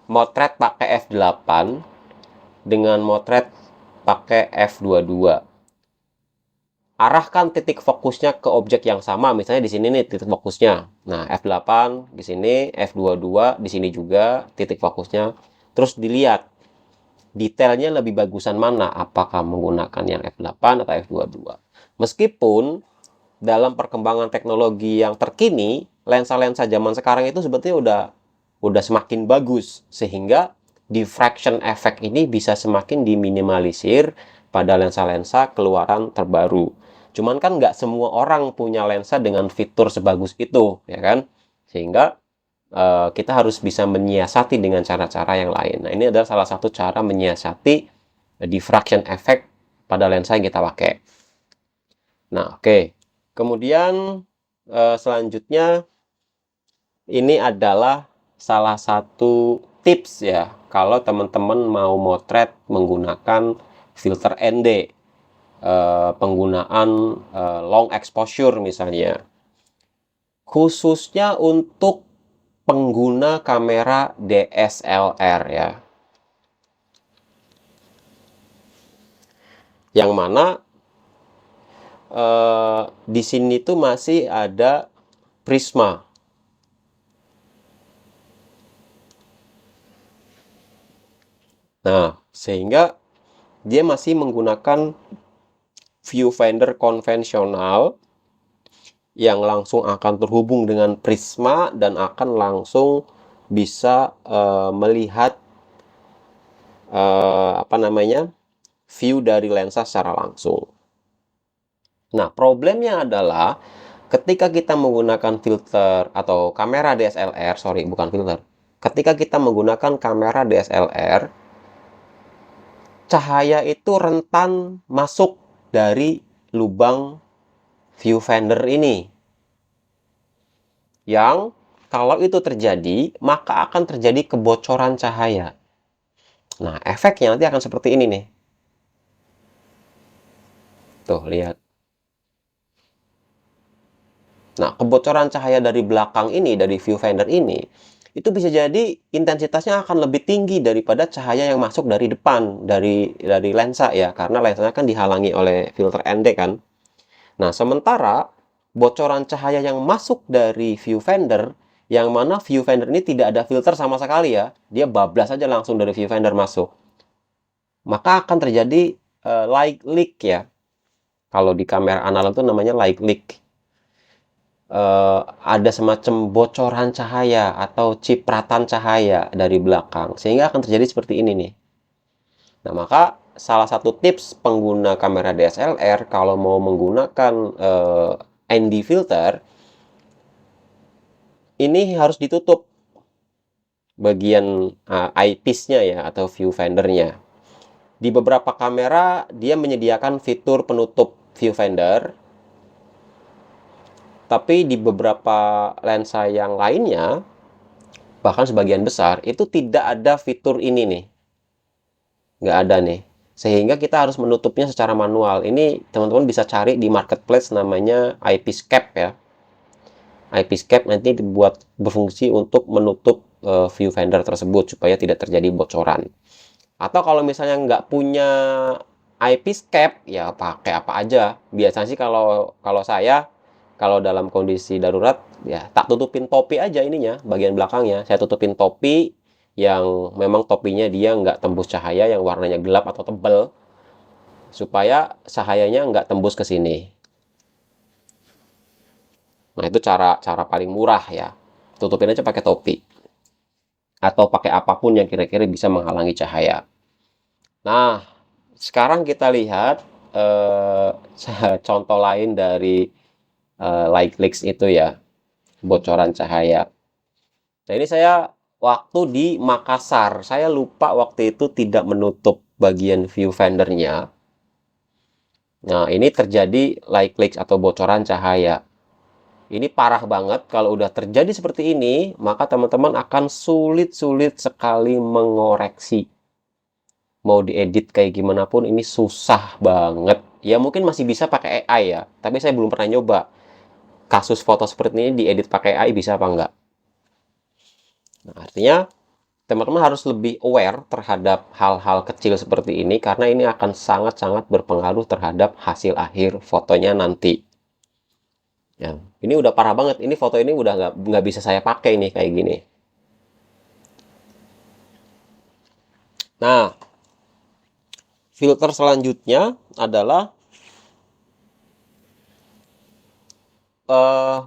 motret pakai f8 dengan motret pakai f22. Arahkan titik fokusnya ke objek yang sama, misalnya di sini nih titik fokusnya. Nah, f8 di sini, f22 di sini juga titik fokusnya. Terus dilihat detailnya lebih bagusan mana, apakah menggunakan yang f8 atau f22. Meskipun dalam perkembangan teknologi yang terkini, lensa-lensa zaman sekarang itu sebetulnya udah semakin bagus, sehingga diffraction effect ini bisa semakin diminimalisir pada lensa-lensa keluaran terbaru. Cuman kan nggak semua orang punya lensa dengan fitur sebagus itu, ya kan? Sehingga kita harus bisa menyiasati dengan cara-cara yang lain. Nah, ini adalah salah satu cara menyiasati diffraction effect pada lensa yang kita pakai. Nah, oke. Kemudian selanjutnya ini adalah salah satu tips ya, kalau teman-teman mau motret menggunakan filter ND, penggunaan long exposure misalnya. Khususnya untuk pengguna kamera DSLR ya. Yang mana di sini tuh masih ada prisma. Nah, sehingga dia masih menggunakan viewfinder konvensional yang langsung akan terhubung dengan prisma dan akan langsung bisa melihat apa namanya, view dari lensa secara langsung. Nah, problemnya adalah ketika kita menggunakan filter atau kamera DSLR, sorry, bukan filter. Ketika kita menggunakan kamera DSLR, cahaya itu rentan masuk dari lubang viewfinder ini. Yang kalau itu terjadi, maka akan terjadi kebocoran cahaya. Nah, efeknya nanti akan seperti ini nih. Tuh, lihat. Nah, kebocoran cahaya dari belakang ini, dari viewfinder ini, itu bisa jadi intensitasnya akan lebih tinggi daripada cahaya yang masuk dari depan, dari lensa ya, karena lensanya kan dihalangi oleh filter ND kan. Nah, sementara bocoran cahaya yang masuk dari viewfinder, yang mana viewfinder ini tidak ada filter sama sekali ya, dia bablas aja langsung dari viewfinder masuk. Maka akan terjadi light leak ya. Kalau di kamera analog itu namanya light leak. Ada semacam bocoran cahaya atau cipratan cahaya dari belakang, sehingga akan terjadi seperti ini nih. Nah, maka salah satu tips pengguna kamera DSLR kalau mau menggunakan ND filter, ini harus ditutup bagian eyepiece-nya ya, atau viewfinder-nya. Di beberapa kamera, dia menyediakan fitur penutup viewfinder, tapi di beberapa lensa yang lainnya, bahkan sebagian besar, itu tidak ada fitur ini nih. Nggak ada nih. Sehingga kita harus menutupnya secara manual. Ini teman-teman bisa cari di marketplace namanya eyepiece cap ya. Eyepiece cap nanti dibuat berfungsi untuk menutup viewfinder tersebut supaya tidak terjadi bocoran. Atau kalau misalnya nggak punya eyepiece cap, ya pakai apa aja. Biasanya sih kalau kalau saya, kalau dalam kondisi darurat, ya tak tutupin topi aja ininya, bagian belakangnya. Saya tutupin topi yang memang topinya dia nggak tembus cahaya yang warnanya gelap atau tebal, supaya cahayanya nggak tembus ke sini. Nah, itu cara paling murah ya. Tutupin aja pakai topi. Atau pakai apapun yang kira-kira bisa menghalangi cahaya. Nah, sekarang kita lihat eh, contoh lain dari light leaks itu ya, bocoran cahaya. Nah, ini saya waktu di Makassar, saya lupa waktu itu tidak menutup bagian viewfindernya. Nah, ini terjadi light leaks atau bocoran cahaya. Ini parah banget, kalau udah terjadi seperti ini, maka teman-teman akan sulit-sulit sekali mengoreksi. mau diedit kayak gimana pun ini susah banget. Ya mungkin masih bisa pakai AI ya, tapi saya belum pernah nyoba kasus foto seperti ini diedit pakai AI bisa apa enggak. Nah, artinya teman-teman harus lebih aware terhadap hal-hal kecil seperti ini karena ini akan sangat-sangat berpengaruh terhadap hasil akhir fotonya nanti. Ya, ini udah parah banget. Ini foto ini udah nggak bisa saya pakai nih kayak gini. Nah, filter selanjutnya adalah eh,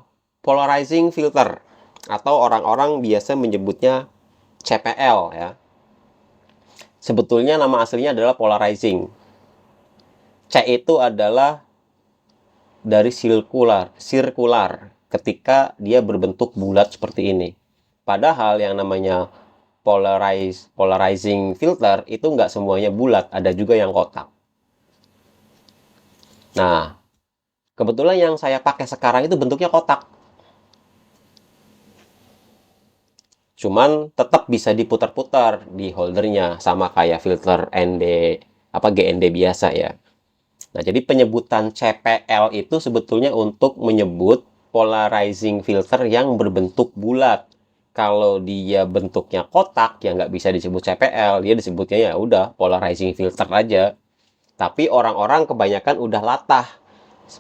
polarizing filter atau orang-orang biasa menyebutnya CPL ya. Sebetulnya nama aslinya adalah polarizing. C itu adalah dari sirkular ketika dia berbentuk bulat seperti ini. Padahal yang namanya polarizing filter itu nggak semuanya bulat, ada juga yang kotak. Nah, kebetulan yang saya pakai sekarang itu bentuknya kotak. Cuman tetap bisa diputar-putar di holdernya sama kayak filter GND biasa ya. Nah, jadi penyebutan CPL itu sebetulnya untuk menyebut polarizing filter yang berbentuk bulat. Kalau dia bentuknya kotak, ya nggak bisa disebut CPL, dia disebutnya ya udah polarizing filter aja. Tapi orang-orang kebanyakan udah latah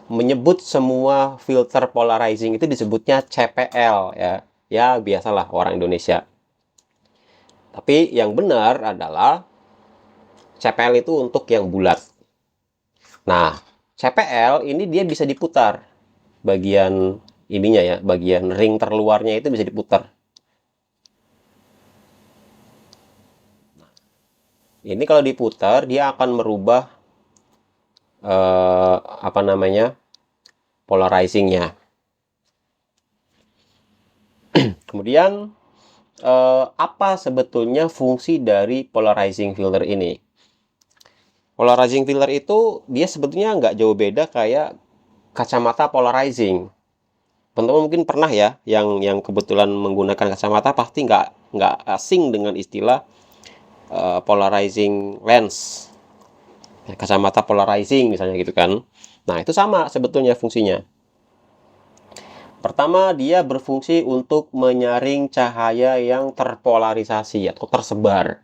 menyebut semua filter polarizing itu disebutnya CPL ya. Ya biasalah orang Indonesia. Tapi yang benar adalah CPL itu untuk yang bulat. Nah, CPL ini dia bisa diputar. Bagian ininya ya, bagian ring terluarnya itu bisa diputar. Ini kalau diputar dia akan merubah apa namanya? Polarizingnya. Kemudian apa sebetulnya fungsi dari polarizing filter ini? Polarizing filter itu dia sebetulnya nggak jauh beda kayak kacamata polarizing. Teman-teman mungkin pernah ya yang kebetulan menggunakan kacamata pasti nggak asing dengan istilah polarizing lens, kacamata polarizing misalnya gitu kan. Nah itu sama sebetulnya fungsinya. Pertama dia berfungsi untuk menyaring cahaya yang terpolarisasi atau tersebar.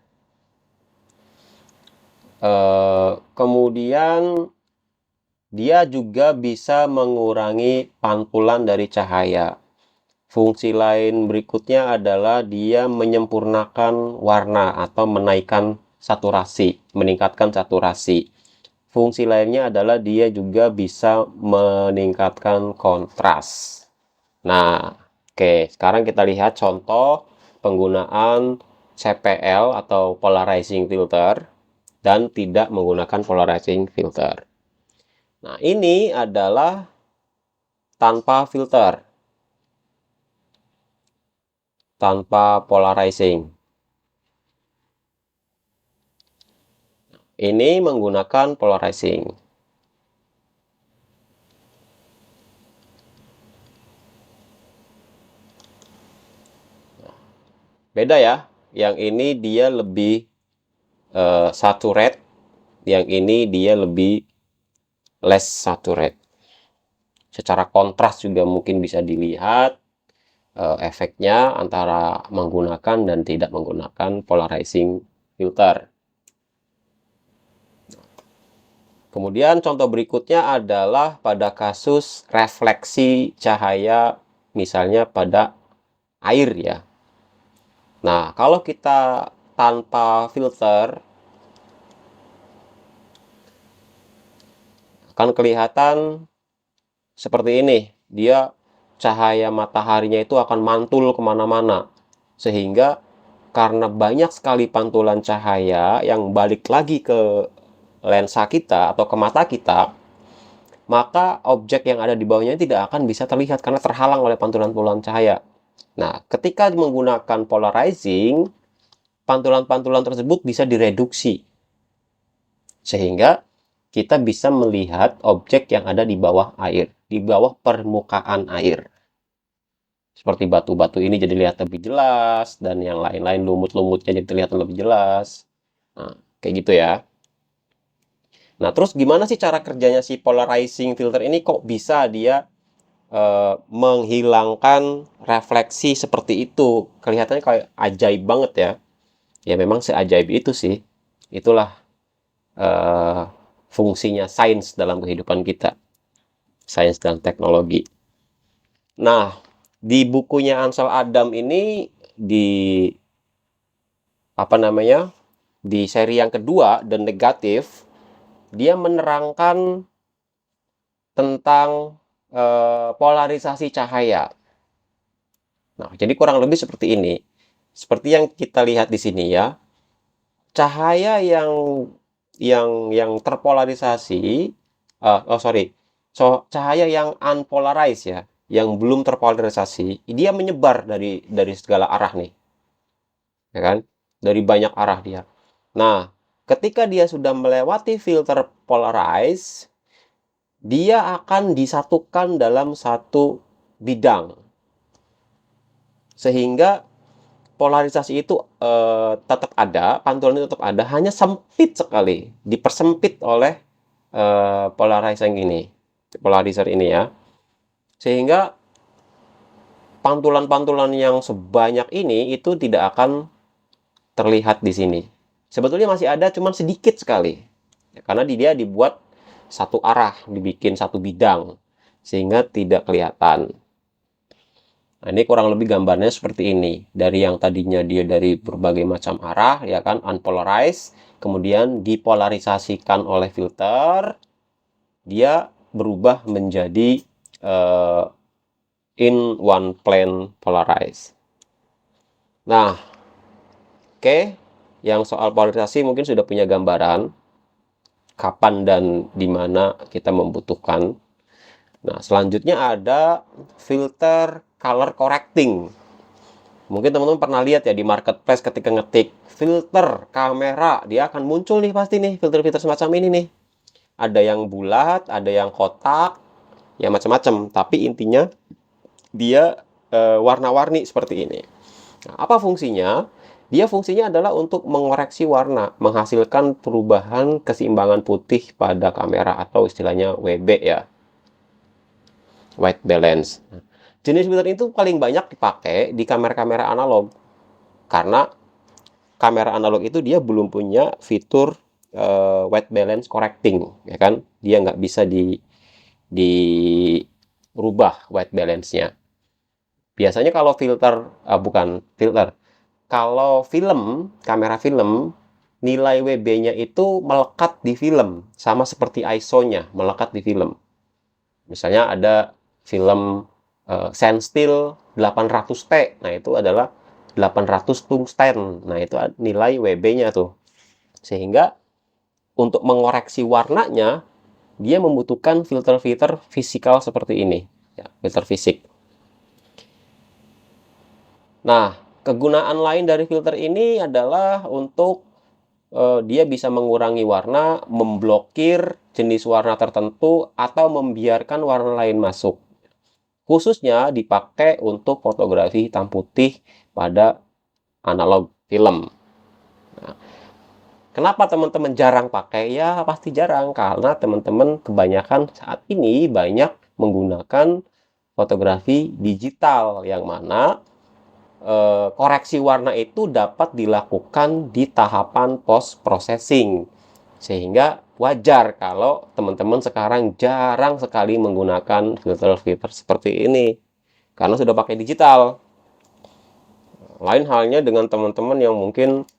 Kemudian dia juga bisa mengurangi pantulan dari cahaya. Fungsi lain berikutnya adalah dia menyempurnakan warna atau menaikkan saturasi, meningkatkan saturasi. Fungsi lainnya adalah dia juga bisa meningkatkan kontras. Nah, oke, sekarang kita lihat contoh penggunaan CPL atau polarizing filter dan tidak menggunakan polarizing filter. Nah, ini adalah tanpa filter, tanpa polarizing. Ini menggunakan polarizing. Beda ya. Yang ini dia lebih saturate, yang ini dia lebih less saturate. Secara kontras juga mungkin bisa dilihat efeknya antara menggunakan dan tidak menggunakan polarizing filter. Kemudian contoh berikutnya adalah pada kasus refleksi cahaya misalnya pada air ya. Nah, kalau kita tanpa filter akan kelihatan seperti ini. Dia cahaya mataharinya itu akan mantul kemana-mana. Sehingga karena banyak sekali pantulan cahaya yang balik lagi ke lensa kita atau ke mata kita, maka objek yang ada di bawahnya tidak akan bisa terlihat karena terhalang oleh pantulan-pantulan cahaya. Nah, ketika menggunakan polarizing, pantulan-pantulan tersebut bisa direduksi sehingga kita bisa melihat objek yang ada di bawah air, di bawah permukaan air. Seperti batu-batu ini jadi lihat lebih jelas dan yang lain-lain lumut-lumutnya jadi terlihat lebih jelas. Nah, Kayak gitu ya. Nah, terus gimana sih cara kerjanya si polarizing filter ini, kok bisa dia menghilangkan refleksi seperti itu? Kelihatannya kayak ajaib banget ya. Ya memang seajaib itu sih. Itulah eh, fungsinya sains dalam kehidupan kita. Sains dan teknologi. Nah, di bukunya Ansel Adam ini, di apa namanya, di seri yang kedua, The Negative, dia menerangkan tentang polarisasi cahaya. Nah, jadi kurang lebih seperti ini. Seperti yang kita lihat di sini ya, cahaya yang terpolarisasi, oh sorry, cahaya yang unpolarized ya, yang belum terpolarisasi, dia menyebar dari segala arah nih, ya kan? Dari banyak arah dia. Nah, ketika dia sudah melewati filter polarize, dia akan disatukan dalam satu bidang. Sehingga polarisasi itu tetap ada, pantulan itu tetap ada, hanya sempit sekali, dipersempit oleh polarizer ini ya. Sehingga pantulan-pantulan yang sebanyak ini itu tidak akan terlihat di sini. Sebetulnya masih ada, cuman sedikit sekali. Ya, karena dia dibuat satu arah, dibikin satu bidang, sehingga tidak kelihatan. Nah, ini kurang lebih gambarnya seperti ini. Dari yang tadinya dia dari berbagai macam arah, ya kan, unpolarized, kemudian dipolarisasikan oleh filter, dia berubah menjadi in one plane polarized. Nah, oke, yang soal polarisasi mungkin sudah punya gambaran kapan dan di mana kita membutuhkan. Nah, selanjutnya ada filter color correcting. Mungkin teman-teman pernah lihat ya di marketplace ketika ngetik filter kamera, dia akan muncul nih pasti nih filter-filter semacam ini nih. Ada yang bulat, ada yang kotak, ya macam-macam. Tapi intinya dia warna-warni seperti ini. Nah, apa fungsinya? Dia fungsinya adalah untuk mengoreksi warna, menghasilkan perubahan keseimbangan putih pada kamera atau istilahnya WB ya, white balance. Jenis filter itu paling banyak dipakai di kamera-kamera analog karena kamera analog itu dia belum punya fitur white balance correcting, ya kan? Dia nggak bisa dirubah white balance-nya. Biasanya kalau filter, bukan filter, kalau film, kamera film, nilai WB-nya itu melekat di film, sama seperti ISO-nya melekat di film. Misalnya ada film Senstil 800T, nah itu adalah 800 tungsten, nah itu nilai WB-nya tuh. Sehingga untuk mengoreksi warnanya, dia membutuhkan filter-filter fisikal seperti ini, ya, filter fisik. Nah, kegunaan lain dari filter ini adalah untuk dia bisa mengurangi warna, memblokir jenis warna tertentu, atau membiarkan warna lain masuk. Khususnya dipakai untuk fotografi hitam putih pada analog film. Nah, kenapa teman-teman jarang pakai? Ya pasti jarang, karena teman-teman kebanyakan saat ini banyak menggunakan fotografi digital, yang mana koreksi warna itu dapat dilakukan di tahapan post processing. Sehingga wajar kalau teman-teman sekarang jarang sekali menggunakan filter-filter seperti ini karena sudah pakai digital. Lain halnya dengan teman-teman yang mungkin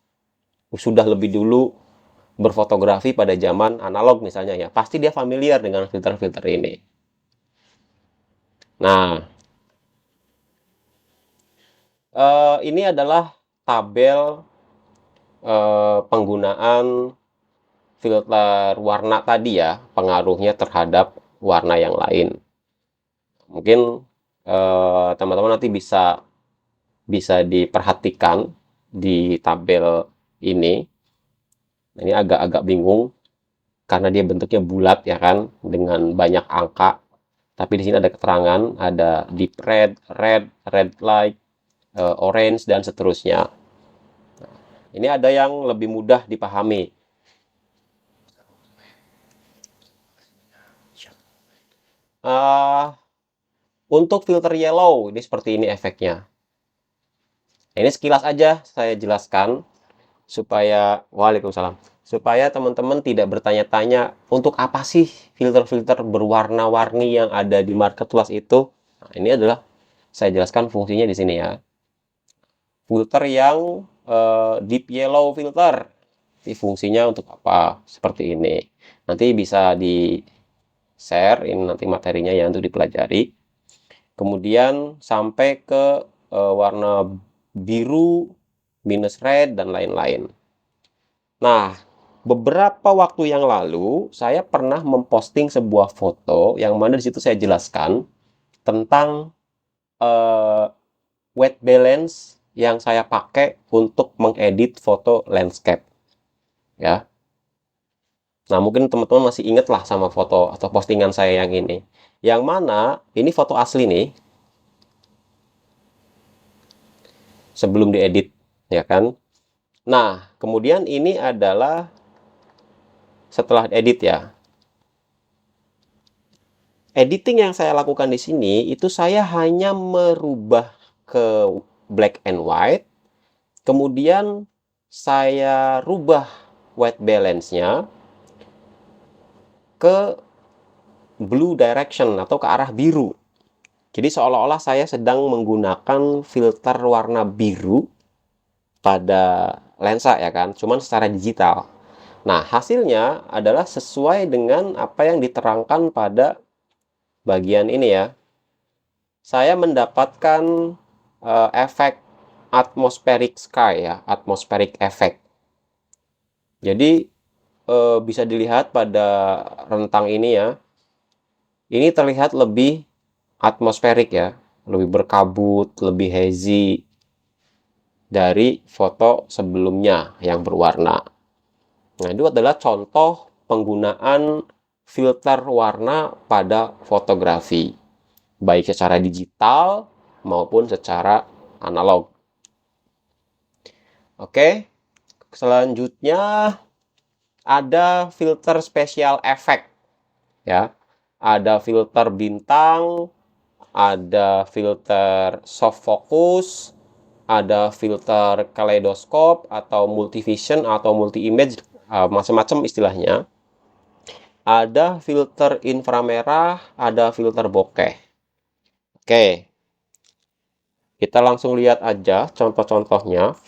sudah lebih dulu berfotografi pada zaman analog misalnya ya, pasti dia familiar dengan filter-filter ini. Nah, ini adalah tabel penggunaan filter warna tadi ya, pengaruhnya terhadap warna yang lain. Mungkin teman-teman nanti bisa bisa diperhatikan di tabel ini. Ini agak-agak bingung karena dia bentuknya bulat ya kan, dengan banyak angka. Tapi di sini ada keterangan, ada deep red, red light, orange dan seterusnya. Ini ada yang lebih mudah dipahami. Untuk filter yellow, ini seperti ini efeknya. Ini sekilas aja saya jelaskan supaya waalaikumsalam, supaya teman-teman tidak bertanya-tanya, untuk apa sih filter-filter berwarna-warni yang ada di marketplace itu? Nah, ini adalah saya jelaskan fungsinya di sini ya. Filter yang deep yellow filter. Ini fungsinya untuk apa? Seperti ini. Nanti bisa di-share, ini nanti materinya ya untuk dipelajari. Kemudian sampai ke warna biru, minus red, dan lain-lain. Nah, beberapa waktu yang lalu saya pernah memposting sebuah foto yang mana di situ saya jelaskan tentang white balance yang saya pakai untuk mengedit foto landscape, ya. Nah, mungkin teman-teman masih inget lah sama foto atau postingan saya yang ini. Yang mana ini foto asli nih, sebelum diedit, ya kan? Nah, kemudian ini adalah setelah edit ya. Editing yang saya lakukan di sini itu saya hanya merubah ke black and white, kemudian saya rubah white balance-nya ke blue direction atau ke arah biru. Jadi seolah-olah saya sedang menggunakan filter warna biru pada lensa ya kan, cuman secara digital. Nah, hasilnya adalah sesuai dengan apa yang diterangkan pada bagian ini ya. Saya mendapatkan efek atmospheric sky ya, atmospheric effect. Jadi bisa dilihat pada rentang ini ya. Ini terlihat lebih atmosferik ya, lebih berkabut, lebih hazy dari foto sebelumnya yang berwarna. Nah, itu adalah contoh penggunaan filter warna pada fotografi, baik secara digital maupun secara analog. Oke, selanjutnya ada filter special effect ya. Ada filter bintang, ada filter soft focus, ada filter kaleidoskop atau multivision atau multi image, macam-macam istilahnya. Ada filter inframerah, ada filter bokeh. Oke, kita langsung lihat aja contoh-contohnya.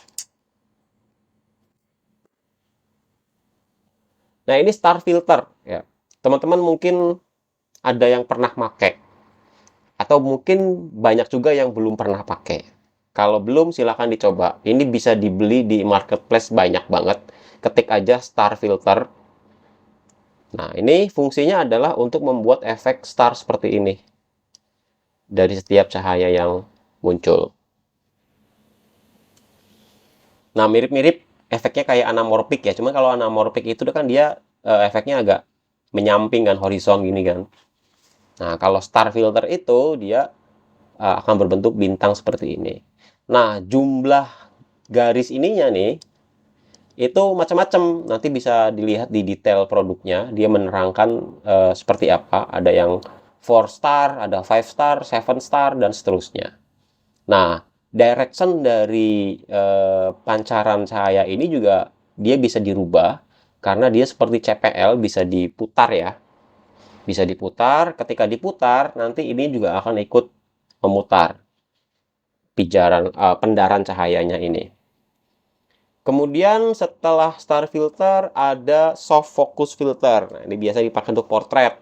Nah, ini star filter ya. Teman-teman mungkin ada yang pernah pakai atau mungkin banyak juga yang belum pernah pakai. Kalau belum silahkan dicoba. Ini bisa dibeli di marketplace banyak banget. Ketik aja star filter. Nah, ini fungsinya adalah untuk membuat efek star seperti ini dari setiap cahaya yang muncul. Nah, mirip-mirip efeknya kayak anamorphic ya. Cuma kalau anamorphic itu kan dia efeknya agak menyamping kan, horizon gini kan. Nah, kalau star filter itu dia akan berbentuk bintang seperti ini. Nah, jumlah garis ininya nih itu macam-macam. Nanti bisa dilihat di detail produknya. Dia menerangkan seperti apa. Ada yang 4 star, ada 5 star, 7 star, dan seterusnya. Nah, direction dari pancaran cahaya ini juga dia bisa dirubah karena dia seperti CPL, bisa diputar ya. Bisa diputar, ketika diputar nanti ini juga akan ikut memutar pijaran pendaran cahayanya ini. Kemudian setelah star filter ada soft focus filter. Nah, ini biasa dipakai untuk portrait.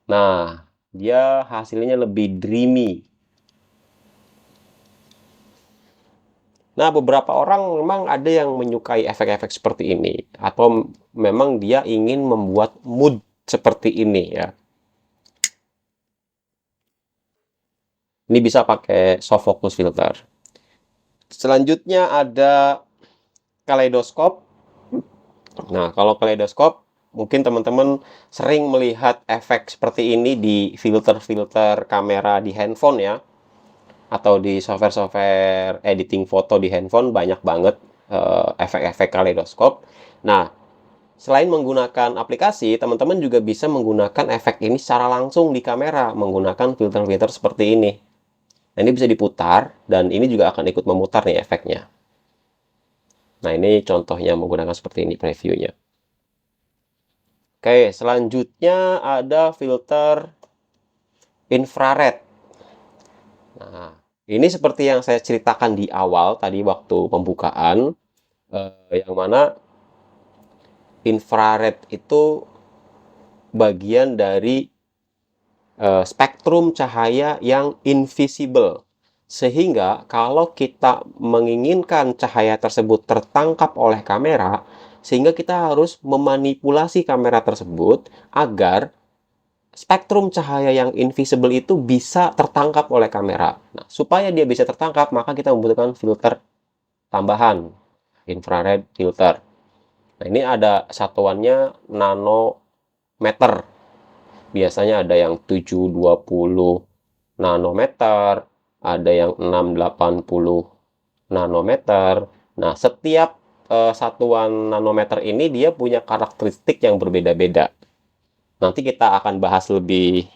Nah, dia hasilnya lebih dreamy. Nah, beberapa orang memang ada yang menyukai efek-efek seperti ini atau memang dia ingin membuat mood seperti ini ya. Ini bisa pakai soft focus filter. Selanjutnya ada kaleidoskop. Nah, kalau kaleidoskop mungkin teman-teman sering melihat efek seperti ini di filter-filter kamera di handphone ya, atau di software-software editing foto di handphone banyak banget efek-efek kaleidoskop. Nah, selain menggunakan aplikasi, teman-teman juga bisa menggunakan efek ini secara langsung di kamera menggunakan filter-filter seperti ini. Nah, ini bisa diputar dan ini juga akan ikut memutar nih efeknya. Nah, ini contohnya menggunakan seperti ini previewnya. Oke, selanjutnya ada filter infrared. Nah, ini seperti yang saya ceritakan di awal tadi waktu pembukaan, yang mana infrared itu bagian dari spektrum cahaya yang invisible. Sehingga kalau kita menginginkan cahaya tersebut tertangkap oleh kamera, sehingga kita harus memanipulasi kamera tersebut agar spektrum cahaya yang invisible itu bisa tertangkap oleh kamera. Nah, supaya dia bisa tertangkap, maka kita membutuhkan filter tambahan, infrared filter. Nah, ini ada satuannya nanometer. Biasanya ada yang 720 nanometer, ada yang 680 nanometer. Nah, setiap satuan nanometer ini dia punya karakteristik yang berbeda-beda. Nanti kita akan bahas lebih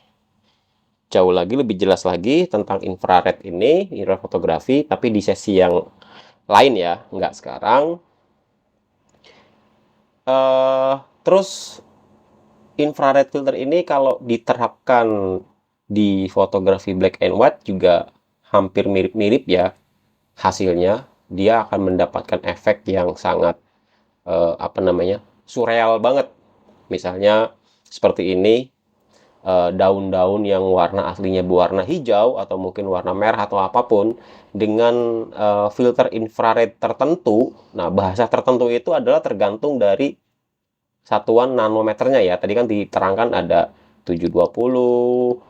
jauh lagi, lebih jelas lagi tentang infrared ini, infrared fotografi, tapi di sesi yang lain ya, nggak sekarang. Terus infrared filter ini kalau diterapkan di fotografi black and white juga hampir mirip-mirip ya hasilnya. Dia akan mendapatkan efek yang sangat apa namanya, surreal banget. Misalnya seperti ini, daun-daun yang warna aslinya berwarna hijau atau mungkin warna merah atau apapun dengan filter infrared tertentu. Nah, bahasa tertentu itu adalah tergantung dari satuan nanometernya ya. Tadi kan diterangkan ada 720,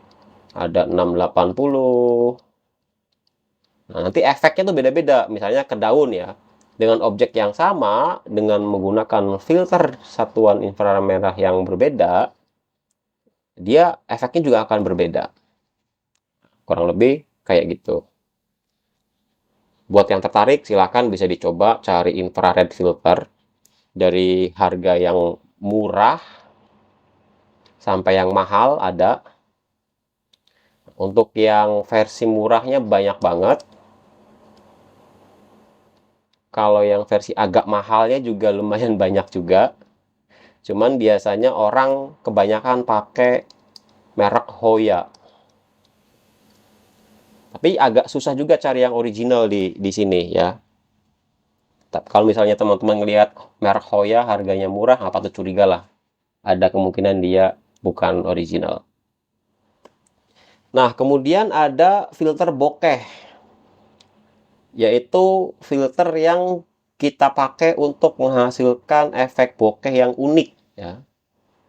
ada 680. Nah, nanti efeknya tuh beda-beda. Misalnya ke daun ya. Dengan objek yang sama, dengan menggunakan filter satuan inframerah yang berbeda, dia efeknya juga akan berbeda. Kurang lebih kayak gitu. Buat yang tertarik, silakan bisa dicoba cari infrared filter dari harga yang murah sampai yang mahal ada. Untuk yang versi murahnya banyak banget. Kalau yang versi agak mahalnya juga lumayan banyak juga. Cuman biasanya orang kebanyakan pakai merek Hoya. Tapi agak susah juga cari yang original di sini ya. Tapi kalau misalnya teman-teman ngelihat merek Hoya harganya murah, nggak patut curiga lah. Ada kemungkinan dia bukan original. Nah, kemudian ada filter bokeh, yaitu filter yang kita pakai untuk menghasilkan efek bokeh yang unik ya.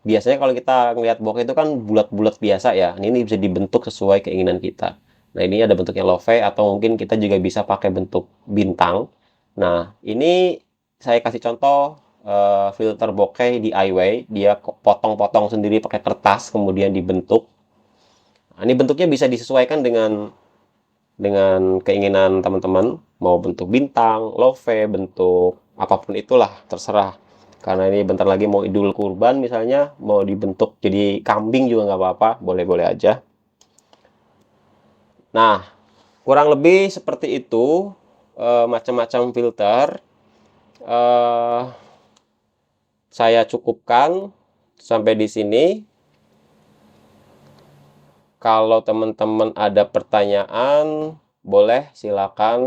Biasanya kalau kita ngelihat bokeh itu kan bulat-bulat biasa ya. Ini bisa dibentuk sesuai keinginan kita. Nah, ini ada bentuknya love atau mungkin kita juga bisa pakai bentuk bintang. Nah, ini saya kasih contoh filter bokeh DIY. Dia potong-potong sendiri pakai kertas kemudian dibentuk. Nah, ini bentuknya bisa disesuaikan dengan keinginan teman-teman, mau bentuk bintang, love, bentuk apapun itulah, terserah. Karena ini bentar lagi mau Idul Kurban misalnya, mau dibentuk jadi kambing juga nggak apa-apa, boleh-boleh aja. Nah, kurang lebih seperti itu, macam-macam filter. Eh, saya cukupkan sampai di sini. Kalau teman-teman ada pertanyaan, boleh silakan